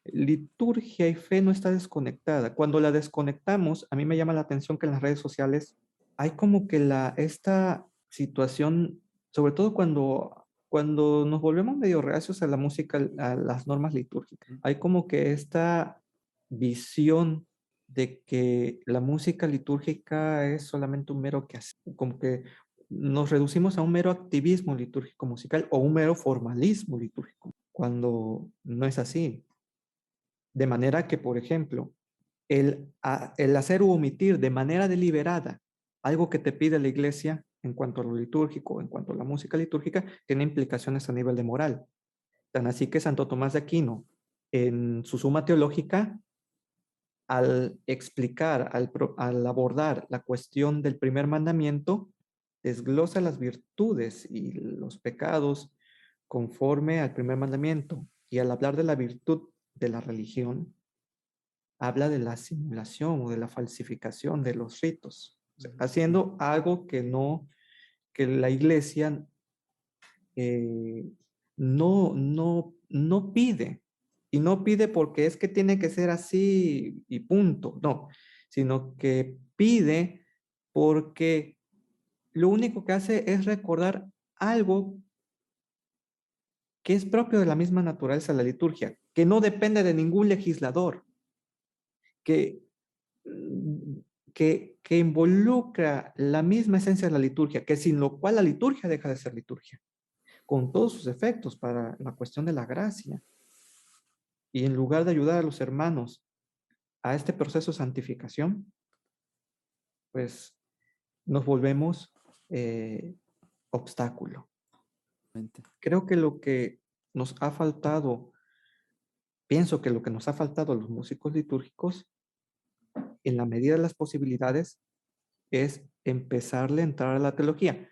Liturgia y fe no está desconectada. Cuando la desconectamos, a mí me llama la atención que en las redes sociales hay como que esta situación, sobre todo cuando nos volvemos medio reacios a la música, a las normas litúrgicas, hay como que esta visión de que la música litúrgica es solamente un mero quehacer, como que nos reducimos a un mero activismo litúrgico musical o un mero formalismo litúrgico, cuando no es así. De manera que, por ejemplo, el hacer u omitir de manera deliberada algo que te pide la iglesia en cuanto a lo litúrgico, en cuanto a la música litúrgica, tiene implicaciones a nivel de moral. Tan así que Santo Tomás de Aquino, en su Suma Teológica, al explicar, al abordar la cuestión del primer mandamiento, desglosa las virtudes y los pecados conforme al primer mandamiento. Y al hablar de la virtud de la religión, habla de la simulación o de la falsificación de los ritos, o sea, haciendo algo que no, que la iglesia eh, no pide. Y no pide porque es que tiene que ser así y punto, no, sino que pide porque lo único que hace es recordar algo que es propio de la misma naturaleza de la liturgia, que no depende de ningún legislador, que, mm, que involucra la misma esencia de la liturgia, que sin lo cual la liturgia deja de ser liturgia, con todos sus efectos para la cuestión de la gracia. Y en lugar de ayudar a los hermanos a este proceso de santificación, pues nos volvemos obstáculo. Creo que lo que nos ha faltado, pienso que lo que nos ha faltado a los músicos litúrgicos, en la medida de las posibilidades, es empezarle a entrar a la teología.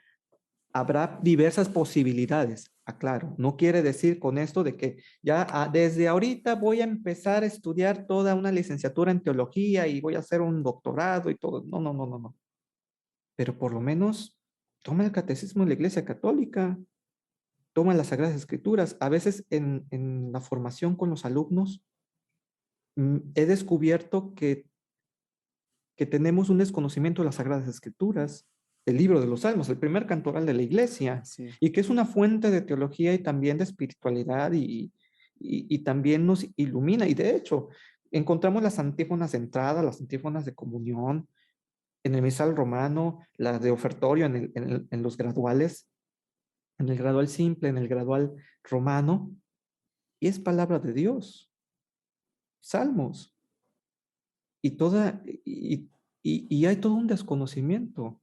Habrá diversas posibilidades, aclaro. No quiere decir con esto de que ya desde ahorita voy a empezar a estudiar toda una licenciatura en teología y voy a hacer un doctorado y todo. No, no, no, no, no. Pero por lo menos toma el catecismo de la Iglesia Católica, toma las Sagradas Escrituras. A veces en la formación con los alumnos he descubierto que tenemos un desconocimiento de las Sagradas Escrituras, el libro de los Salmos, el primer cantoral de la iglesia, Sí. y que es una fuente de teología y también de espiritualidad y también nos ilumina. Y de hecho, encontramos las antífonas de entrada, las antífonas de comunión, en el misal romano, las de ofertorio en los graduales, en el gradual simple, en el gradual romano, y es palabra de Dios. Salmos. Y, y hay todo un desconocimiento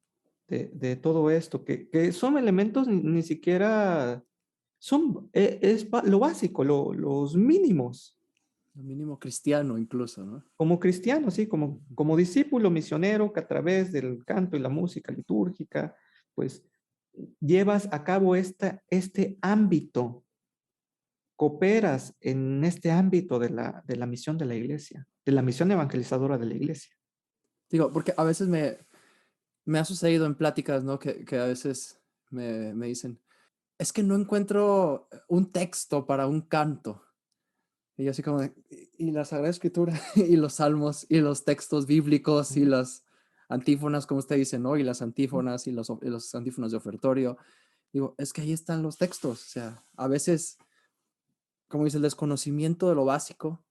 de todo esto, que son elementos ni siquiera, son, lo básico, los mínimos. Lo mínimo cristiano incluso, ¿no? Como cristiano, sí, como discípulo misionero que a través del canto y la música litúrgica, pues llevas a cabo este ámbito, cooperas en este ámbito de la misión de la iglesia, de la misión evangelizadora de la iglesia. Digo, porque a veces me ha sucedido en pláticas, ¿no? Que a veces me dicen, es que no encuentro un texto para un canto. Y yo así como de, y la Sagrada Escritura, y los salmos, y los textos bíblicos, y las antífonas, como usted dice, ¿no? Y las antífonas, y los antífonas de ofertorio. Digo, es que ahí están los textos. O sea, a veces, como dice, el desconocimiento de lo básico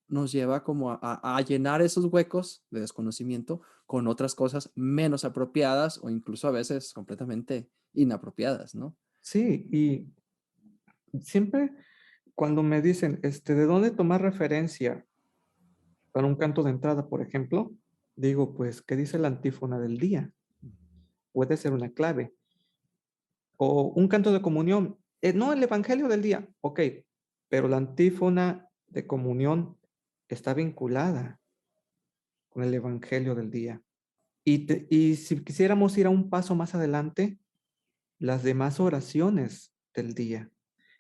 nos lleva como a llenar esos huecos de desconocimiento con otras cosas menos apropiadas o incluso a veces completamente inapropiadas, ¿no? Sí, y siempre cuando me dicen, ¿de dónde tomar referencia para un canto de entrada, por ejemplo? Digo, pues, ¿qué dice la antífona del día? Puede ser una clave. O un canto de comunión. No, el evangelio del día. Ok, pero la antífona de comunión está vinculada con el evangelio del día. Y si quisiéramos ir a un paso más adelante, las demás oraciones del día,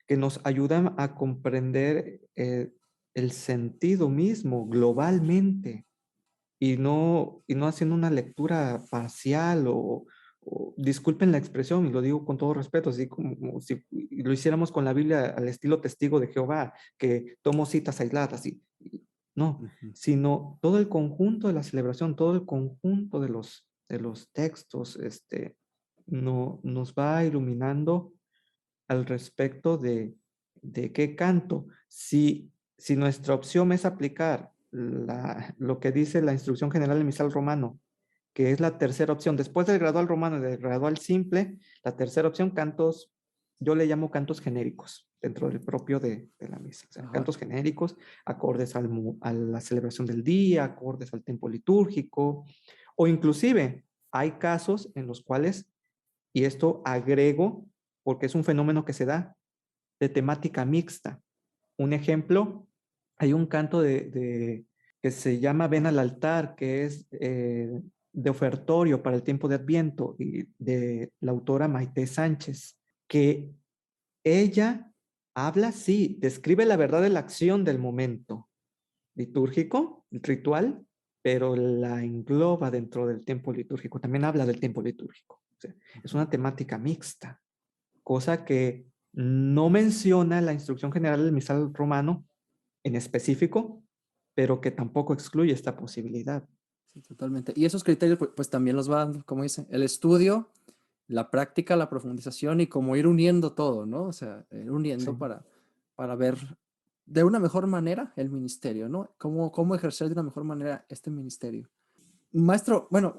que nos ayudan a comprender el sentido mismo globalmente y no haciendo una lectura parcial disculpen la expresión y lo digo con todo respeto, así como si lo hiciéramos con la Biblia al estilo testigo de Jehová, que tomo citas aisladas no, sino todo el conjunto de la celebración, todo el conjunto de los textos, no, nos va iluminando al respecto de qué canto. Si nuestra opción es aplicar lo que dice la instrucción general del misal romano, que es la tercera opción, después del gradual romano y del gradual simple, la tercera opción, cantos, yo le llamo cantos genéricos dentro del propio de la misa. O sea, cantos genéricos, acordes a la celebración del día, acordes al tiempo litúrgico, o inclusive hay casos en los cuales, y esto agrego porque es un fenómeno que se da, de temática mixta. Un ejemplo, Hay un canto que se llama Ven al altar, que es de ofertorio para el tiempo de Adviento y de la autora Maite Sánchez, que ella habla, sí, describe la verdad de la acción del momento litúrgico, ritual, pero la engloba dentro del tiempo litúrgico. También habla del tiempo litúrgico. O sea, es una temática mixta, cosa que no menciona la instrucción general del misal romano en específico, pero que tampoco excluye esta posibilidad. Sí, totalmente. Y esos criterios, pues, también los van, como dice, el estudio, la práctica, la profundización y como ir uniendo todo, ¿no? O sea, ir uniendo Sí. para ver de una mejor manera el ministerio, ¿no? Cómo ejercer de una mejor manera este ministerio. Maestro, bueno,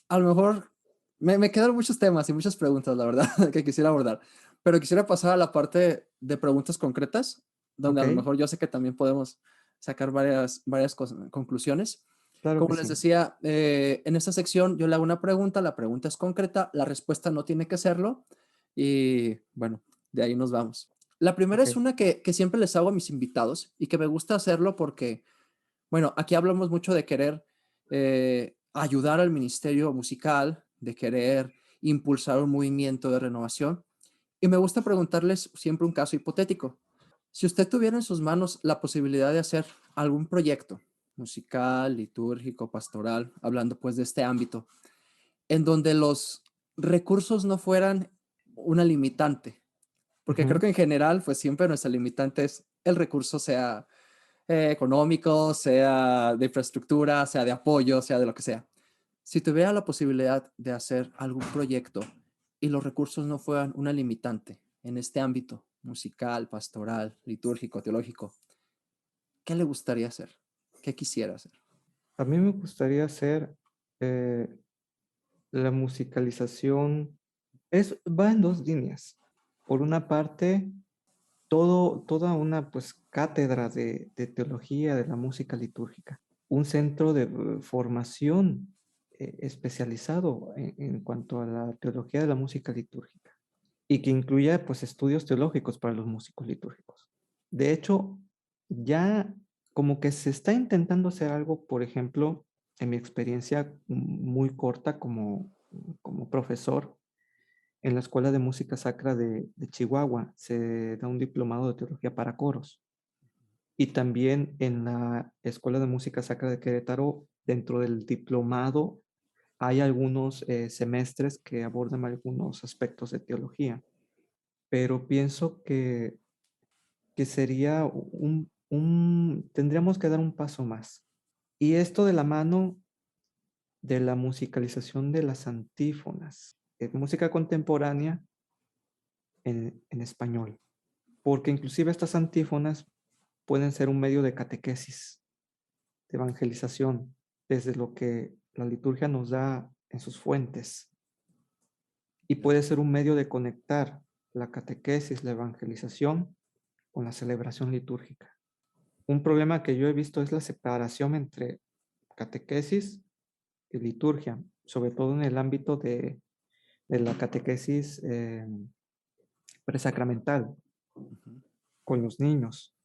a lo mejor me quedan muchos temas y muchas preguntas, la verdad, que quisiera abordar, pero quisiera pasar a la parte de preguntas concretas, donde Ok, a lo mejor yo sé que también podemos sacar varias conclusiones. claro que Como les sí. decía, en esta sección yo le hago una pregunta, la pregunta es concreta, la respuesta no tiene que serlo y bueno, de ahí nos vamos. La primera Ok. es una que siempre les hago a mis invitados y que me gusta hacerlo porque, bueno, aquí hablamos mucho de querer ayudar al ministerio musical, de querer impulsar un movimiento de renovación y me gusta preguntarles siempre un caso hipotético. Si usted tuviera en sus manos la posibilidad de hacer algún proyecto musical, litúrgico, pastoral, hablando pues de este ámbito, en donde los recursos no fueran una limitante, porque creo que Ujú. en general pues siempre nuestra limitante es el recurso sea económico, sea de infraestructura, sea de apoyo, sea de lo que sea. Si tuviera la posibilidad de hacer algún proyecto y los recursos no fueran una limitante en este ámbito musical, pastoral, litúrgico, teológico, ¿qué le gustaría hacer? ¿Qué quisiera hacer? A mí me gustaría hacer eh, la musicalización. Va en dos líneas. Por una parte, toda una pues cátedra de teología de la música litúrgica, un centro de formación especializado en cuanto a la teología de la música litúrgica y que incluya pues estudios teológicos para los músicos litúrgicos. De hecho, ya como que se está intentando hacer algo, por ejemplo, en mi experiencia muy corta como profesor en la Escuela de Música Sacra de Chihuahua, se da un diplomado de teología para coros. Y también en la Escuela de Música Sacra de Querétaro, dentro del diplomado, hay algunos semestres que abordan algunos aspectos de teología, pero pienso que sería tendríamos que dar un paso más. Y esto de la mano de la musicalización de las antífonas, música contemporánea en español, porque inclusive estas antífonas pueden ser un medio de catequesis, de evangelización, desde lo que la liturgia nos da en sus fuentes, y puede ser un medio de conectar la catequesis, la evangelización, con la celebración litúrgica. Un problema que yo he visto es la separación entre catequesis y liturgia, sobre todo en el ámbito de la catequesis presacramental Ujú. con los niños.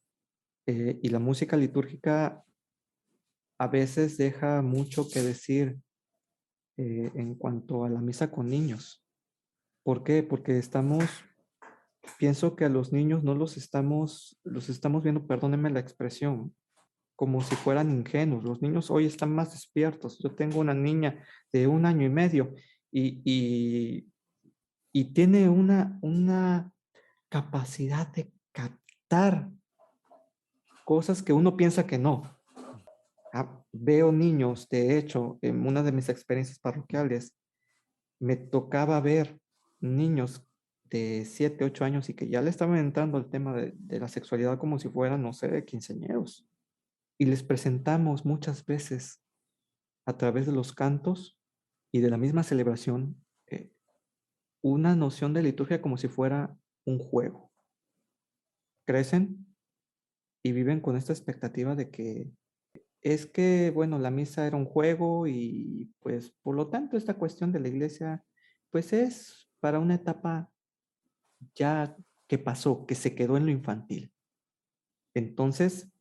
Y la música litúrgica a veces deja mucho que decir en cuanto a la misa con niños. ¿Por qué? Porque pienso que a los niños no los estamos viendo, perdónenme la expresión, como si fueran ingenuos. Los niños hoy están más despiertos. Yo tengo una niña de 1 año y medio y, y tiene una capacidad de captar cosas que uno piensa que no. Veo niños, de hecho, en una de mis experiencias parroquiales, me tocaba ver niños de 7 8 años y que ya le estaban entrando al tema de la sexualidad como si fueran, no sé, quinceañeros. Y les presentamos muchas veces a través de los cantos y de la misma celebración una noción de liturgia como si fuera un juego. Crecen y viven con esta expectativa de que es que, bueno, la misa era un juego y pues por lo tanto esta cuestión de la iglesia pues es para una etapa ya que pasó, que se quedó en lo infantil. Entonces,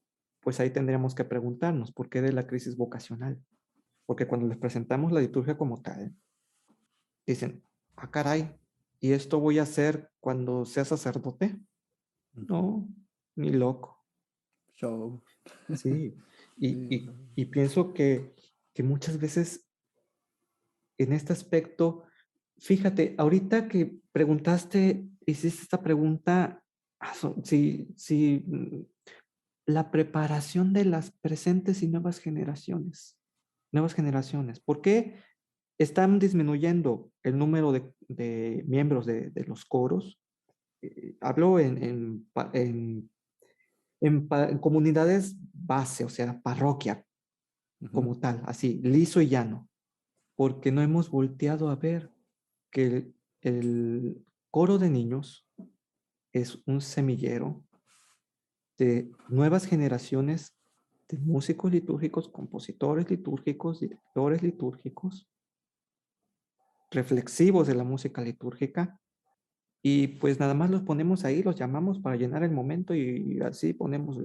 pues ahí tendríamos que preguntarnos, ¿por qué de la crisis vocacional? Porque cuando les presentamos la liturgia como tal, dicen, ah, caray, ¿y esto voy a hacer cuando sea sacerdote? Ujú. No, ni loco. Show. Sí, y, Sí, y, y pienso que muchas veces en este aspecto, fíjate, ahorita que preguntaste, hiciste esta pregunta, si la preparación de las presentes y nuevas generaciones, ¿por qué están disminuyendo el número de miembros de los coros? Hablo en comunidades base, o sea, parroquia ujú. como tal, así, liso y llano, porque no hemos volteado a ver que el coro de niños es un semillero de nuevas generaciones de músicos litúrgicos, compositores litúrgicos, directores litúrgicos, reflexivos de la música litúrgica, y pues nada más los ponemos ahí, los llamamos para llenar el momento y así ponemos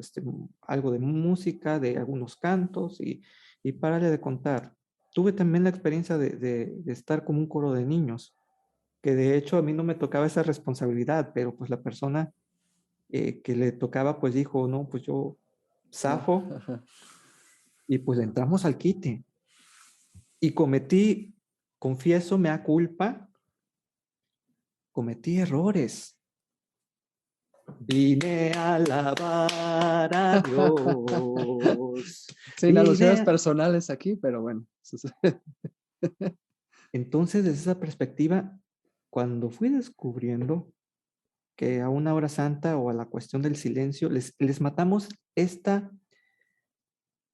algo de música, de algunos cantos y párale de contar. Tuve también la experiencia de estar como un coro de niños, que de hecho a mí no me tocaba esa responsabilidad, pero pues la persona que le tocaba pues dijo, no, pues yo No. zafo Ajá. y pues entramos al quite y cometí, confieso, mea culpa, cometí errores. Vine a alabar a Dios. Sin alusiones Vine. personales aquí, pero bueno. Entonces, desde esa perspectiva, cuando fui descubriendo que a una hora santa o a la cuestión del silencio, les matamos esta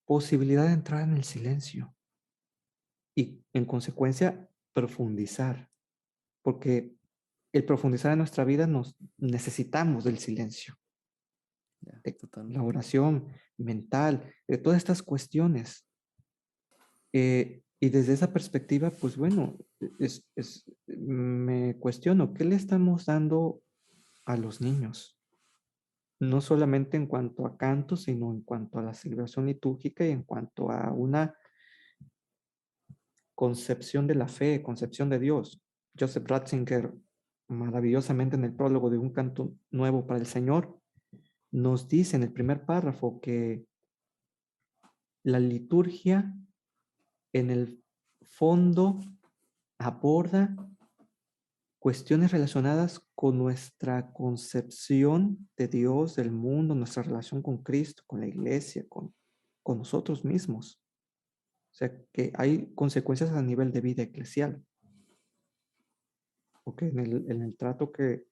posibilidad de entrar en el silencio y, en consecuencia, profundizar, porque el profundizar en nuestra vida nos necesitamos del silencio, Ya, de la totalmente. oración mental, de todas estas cuestiones. Y desde esa perspectiva, pues bueno, me cuestiono, ¿qué le estamos dando a los niños? No solamente en cuanto a canto, sino en cuanto a la celebración litúrgica y en cuanto a una concepción de la fe, concepción de Dios. Joseph Ratzinger, maravillosamente en el prólogo de Un canto nuevo para el Señor, nos dice en el primer párrafo que la liturgia en el fondo aborda cuestiones relacionadas con nuestra concepción de Dios, del mundo, nuestra relación con Cristo, con la iglesia, con nosotros mismos. O sea, que hay consecuencias a nivel de vida eclesial. Porque en el trato que,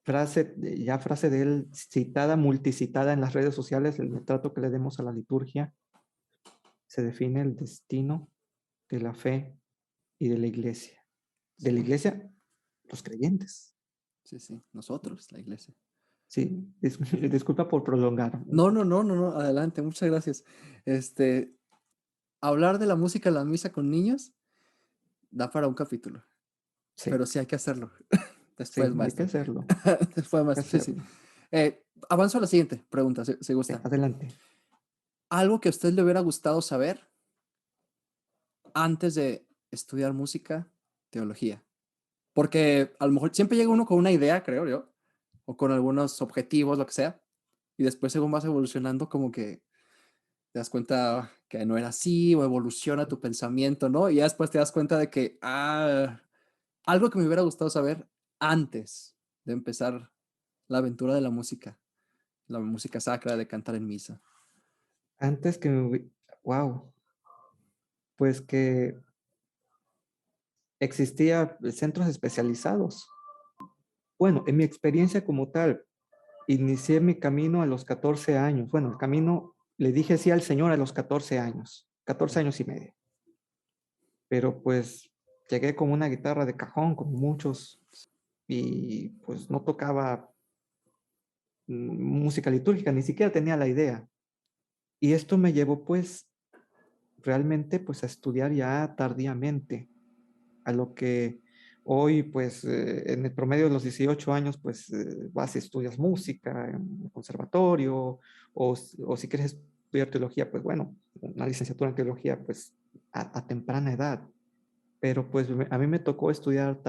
frase de él citada, multicitada en las redes sociales, el trato que le demos a la liturgia, se define el destino de la fe y de la iglesia. De la Sí, iglesia, los creyentes. sí, sí. Nosotros, la iglesia. Sí, disculpa por prolongar un No, no, poquito. no, no, no. Adelante, muchas gracias. Este, hablar de la música en la misa con niños da para un capítulo, pero Sí, sí hay que hacerlo. Después, sí, hay que maestro. hacerlo, Después, hay que maestro. Sí, sí. hacerlo. Avanzo a la siguiente pregunta, si Sí, gusta. adelante. Algo que a usted le hubiera gustado saber antes de estudiar música, teología. Porque a lo mejor siempre llega uno con una idea, creo yo, o con algunos objetivos, lo que sea, y después según vas evolucionando, como que te das cuenta que no era así, o evoluciona tu pensamiento, ¿no? Y ya después te das cuenta de que, algo que me hubiera gustado saber antes de empezar la aventura de la música sacra, de cantar en misa. Antes que wow, pues que existía centros especializados. Bueno, en mi experiencia como tal, inicié mi camino a los 14 años. Bueno, el camino le dije sí al Señor a los 14 años, 14 años y medio. Pero pues llegué con una guitarra de cajón, como muchos, y pues no tocaba música litúrgica, ni siquiera tenía la idea. Y esto me llevó pues realmente pues a estudiar ya tardíamente, a lo que hoy pues en el promedio de los 18 años pues vas y estudias música en el conservatorio o si quieres estudiar teología, pues bueno, una licenciatura en teología, pues a temprana edad, pero pues a mí me tocó estudiar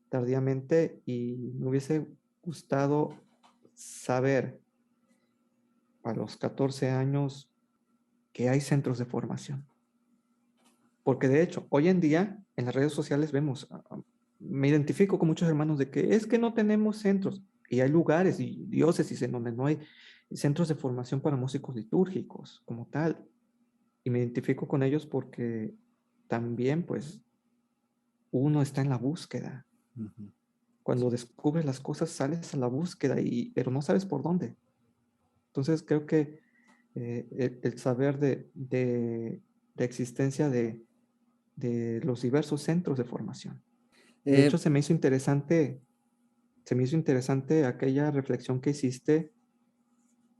tardíamente y me hubiese gustado saber a los 14 años que hay centros de formación. Porque de hecho, hoy en día en las redes sociales vemos, me identifico con muchos hermanos de que es que no tenemos centros y hay lugares y diócesis en donde no hay centros de formación para músicos litúrgicos como tal. Y me identifico con ellos porque también pues uno está en la búsqueda. Ujú. Cuando descubres las cosas sales a la búsqueda, pero no sabes por dónde. Entonces creo que el saber de existencia de los diversos centros de formación. De Eh, hecho, se me hizo interesante aquella reflexión que hiciste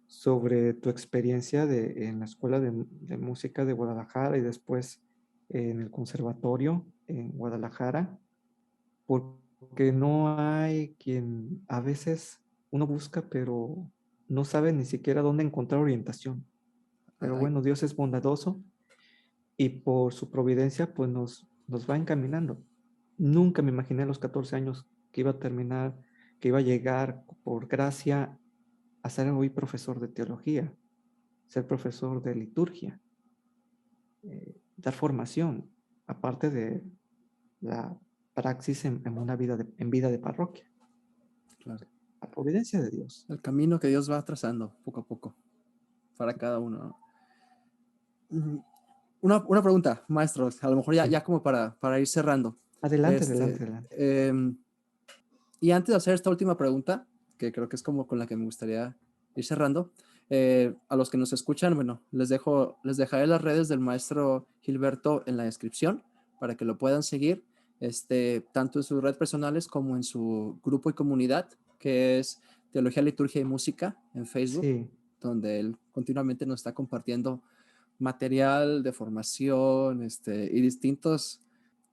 sobre tu experiencia en la Escuela de Música de Guadalajara y después en el Conservatorio en Guadalajara, porque no hay quien a veces uno busca, pero no sabe ni siquiera dónde encontrar orientación. Pero ay, bueno, Dios es bondadoso y por su providencia pues nos va encaminando. Nunca me imaginé a los 14 años que iba a terminar, que iba a llegar por gracia a ser hoy profesor de teología, ser profesor de liturgia, dar formación, aparte de la praxis en una en vida de parroquia. claro. La providencia de Dios. El camino que Dios va trazando poco a poco para cada uno, ¿no? Una pregunta, maestro, a lo mejor ya, Sí. ya como para ir cerrando. Adelante, adelante, Este, adelante. y antes de hacer esta última pregunta, que creo que es como con la que me gustaría ir cerrando, a los que nos escuchan, bueno, les dejaré las redes del maestro Gilberto en la descripción para que lo puedan seguir, tanto en sus redes personales como en su grupo y comunidad, que es Teología, Liturgia y Música en Facebook, Sí, donde él continuamente nos está compartiendo material de formación, y distintos,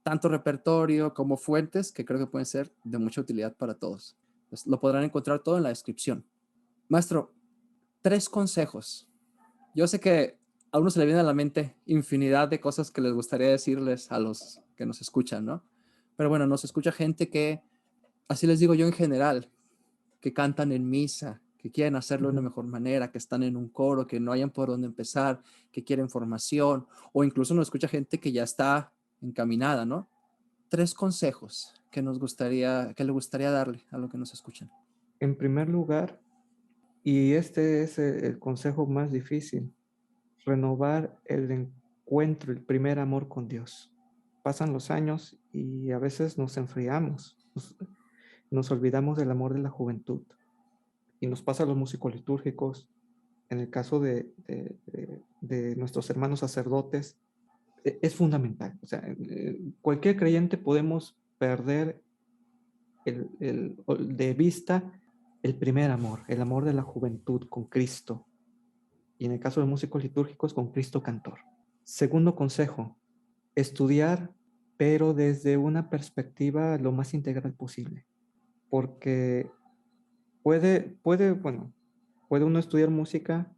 tanto repertorio como fuentes que creo que pueden ser de mucha utilidad para todos. Pues lo podrán encontrar todo en la descripción. Maestro, 3 consejos. Yo sé que a uno se le viene a la mente infinidad de cosas que les gustaría decirles a los que nos escuchan, ¿no? Pero bueno, nos escucha gente que, así les digo yo en general, que cantan en misa, que quieren hacerlo de una ujú. mejor manera, que están en un coro, que no hayan por dónde empezar, que quieren formación, o incluso nos escucha gente que ya está encaminada, ¿no? 3 consejos que le gustaría darle a lo que nos escuchan. En primer lugar, y este es el consejo más difícil, renovar el encuentro, el primer amor con Dios. Pasan los años y a veces nos enfriamos, nos olvidamos del amor de la juventud. Y nos pasa a los músicos litúrgicos, en el caso de nuestros hermanos sacerdotes, es fundamental. O sea, cualquier creyente podemos perder de vista el primer amor, el amor de la juventud con Cristo. Y en el caso de músicos litúrgicos, con Cristo cantor. Segundo consejo, estudiar, pero desde una perspectiva lo más integral posible. Porque bueno, puede uno estudiar música,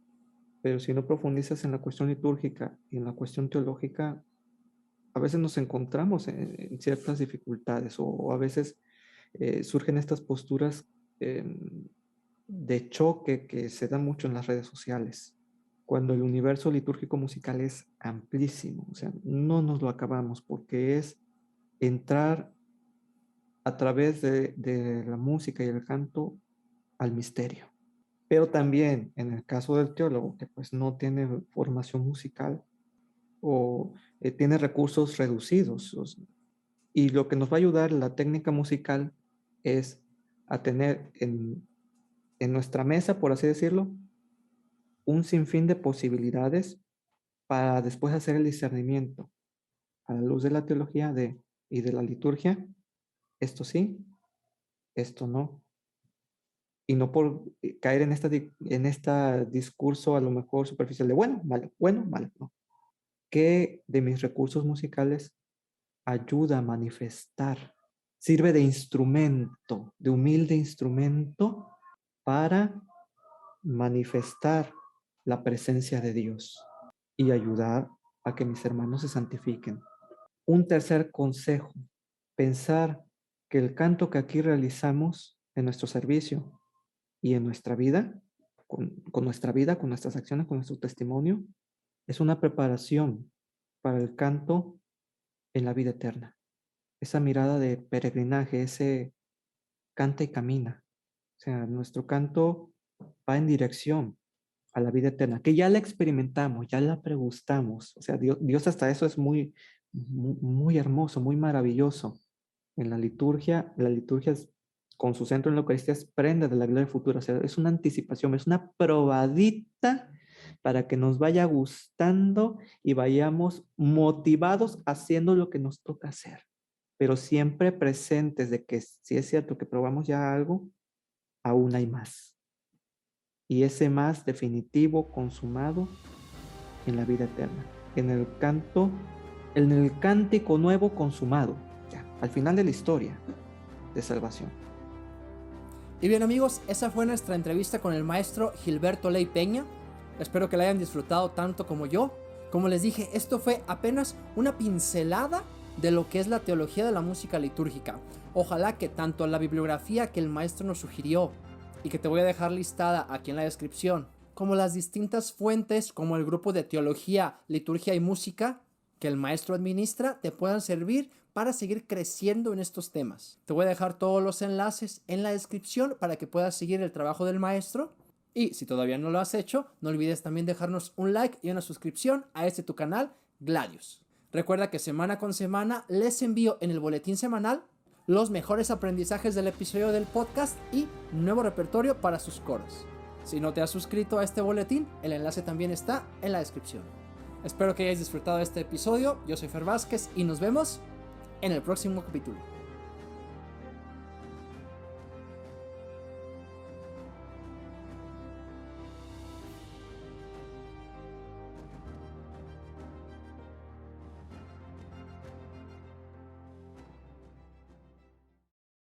pero si no profundizas en la cuestión litúrgica y en la cuestión teológica, a veces nos encontramos en ciertas dificultades o a veces surgen estas posturas eh, de choque que se dan mucho en las redes sociales, cuando el universo litúrgico musical es amplísimo, o sea, no nos lo acabamos porque es entrar a través de la música y el canto al misterio. Pero también en el caso del teólogo, que pues no tiene formación musical o tiene recursos reducidos, y lo que nos va a ayudar la técnica musical es a tener en nuestra mesa, por así decirlo, un sinfín de posibilidades para después hacer el discernimiento a la luz de la teología y de la liturgia, esto sí, esto no. Y no por caer en esta discurso a lo mejor superficial de bueno, malo, no. ¿Qué de mis recursos musicales ayuda a manifestar? Sirve de instrumento, de humilde instrumento para manifestar la presencia de Dios y ayudar a que mis hermanos se santifiquen. Un tercer consejo, pensar que el canto que aquí realizamos en nuestro servicio y en nuestra vida, con nuestra vida, con nuestras acciones, con nuestro testimonio, es una preparación para el canto en la vida eterna. Esa mirada de peregrinaje, ese canta y camina. O sea, nuestro canto va en dirección a la vida eterna, que ya la experimentamos, ya la pregustamos. O sea, Dios hasta eso es muy, muy hermoso, muy maravilloso. En la liturgia es, con su centro en la Eucaristía, es prenda de la gloria futura. O sea, es una anticipación, es una probadita para que nos vaya gustando y vayamos motivados haciendo lo que nos toca hacer. Pero siempre presentes de que si es cierto que probamos ya algo, aún hay más. Y ese más definitivo, consumado en la vida eterna. En el cántico nuevo consumado, ya, al final de la historia de salvación. Y bien amigos, esa fue nuestra entrevista con el maestro Gilberto Ley Peña. Espero que la hayan disfrutado tanto como yo. Como les dije, esto fue apenas una pincelada de lo que es la teología de la música litúrgica. Ojalá que tanto la bibliografía que el maestro nos sugirió y que te voy a dejar listada aquí en la descripción, como las distintas fuentes como el grupo de teología, liturgia y música que el maestro administra, te puedan servir para seguir creciendo en estos temas. Te voy a dejar todos los enlaces en la descripción para que puedas seguir el trabajo del maestro. Y si todavía no lo has hecho, no olvides también dejarnos un like y una suscripción a tu canal, Gladius. Recuerda que semana con semana les envío en el boletín semanal los mejores aprendizajes del episodio del podcast y nuevo repertorio para sus coros. Si no te has suscrito a este boletín, el enlace también está en la descripción. Espero que hayáis disfrutado de este episodio. Yo soy Fer Vázquez y nos vemos en el próximo capítulo.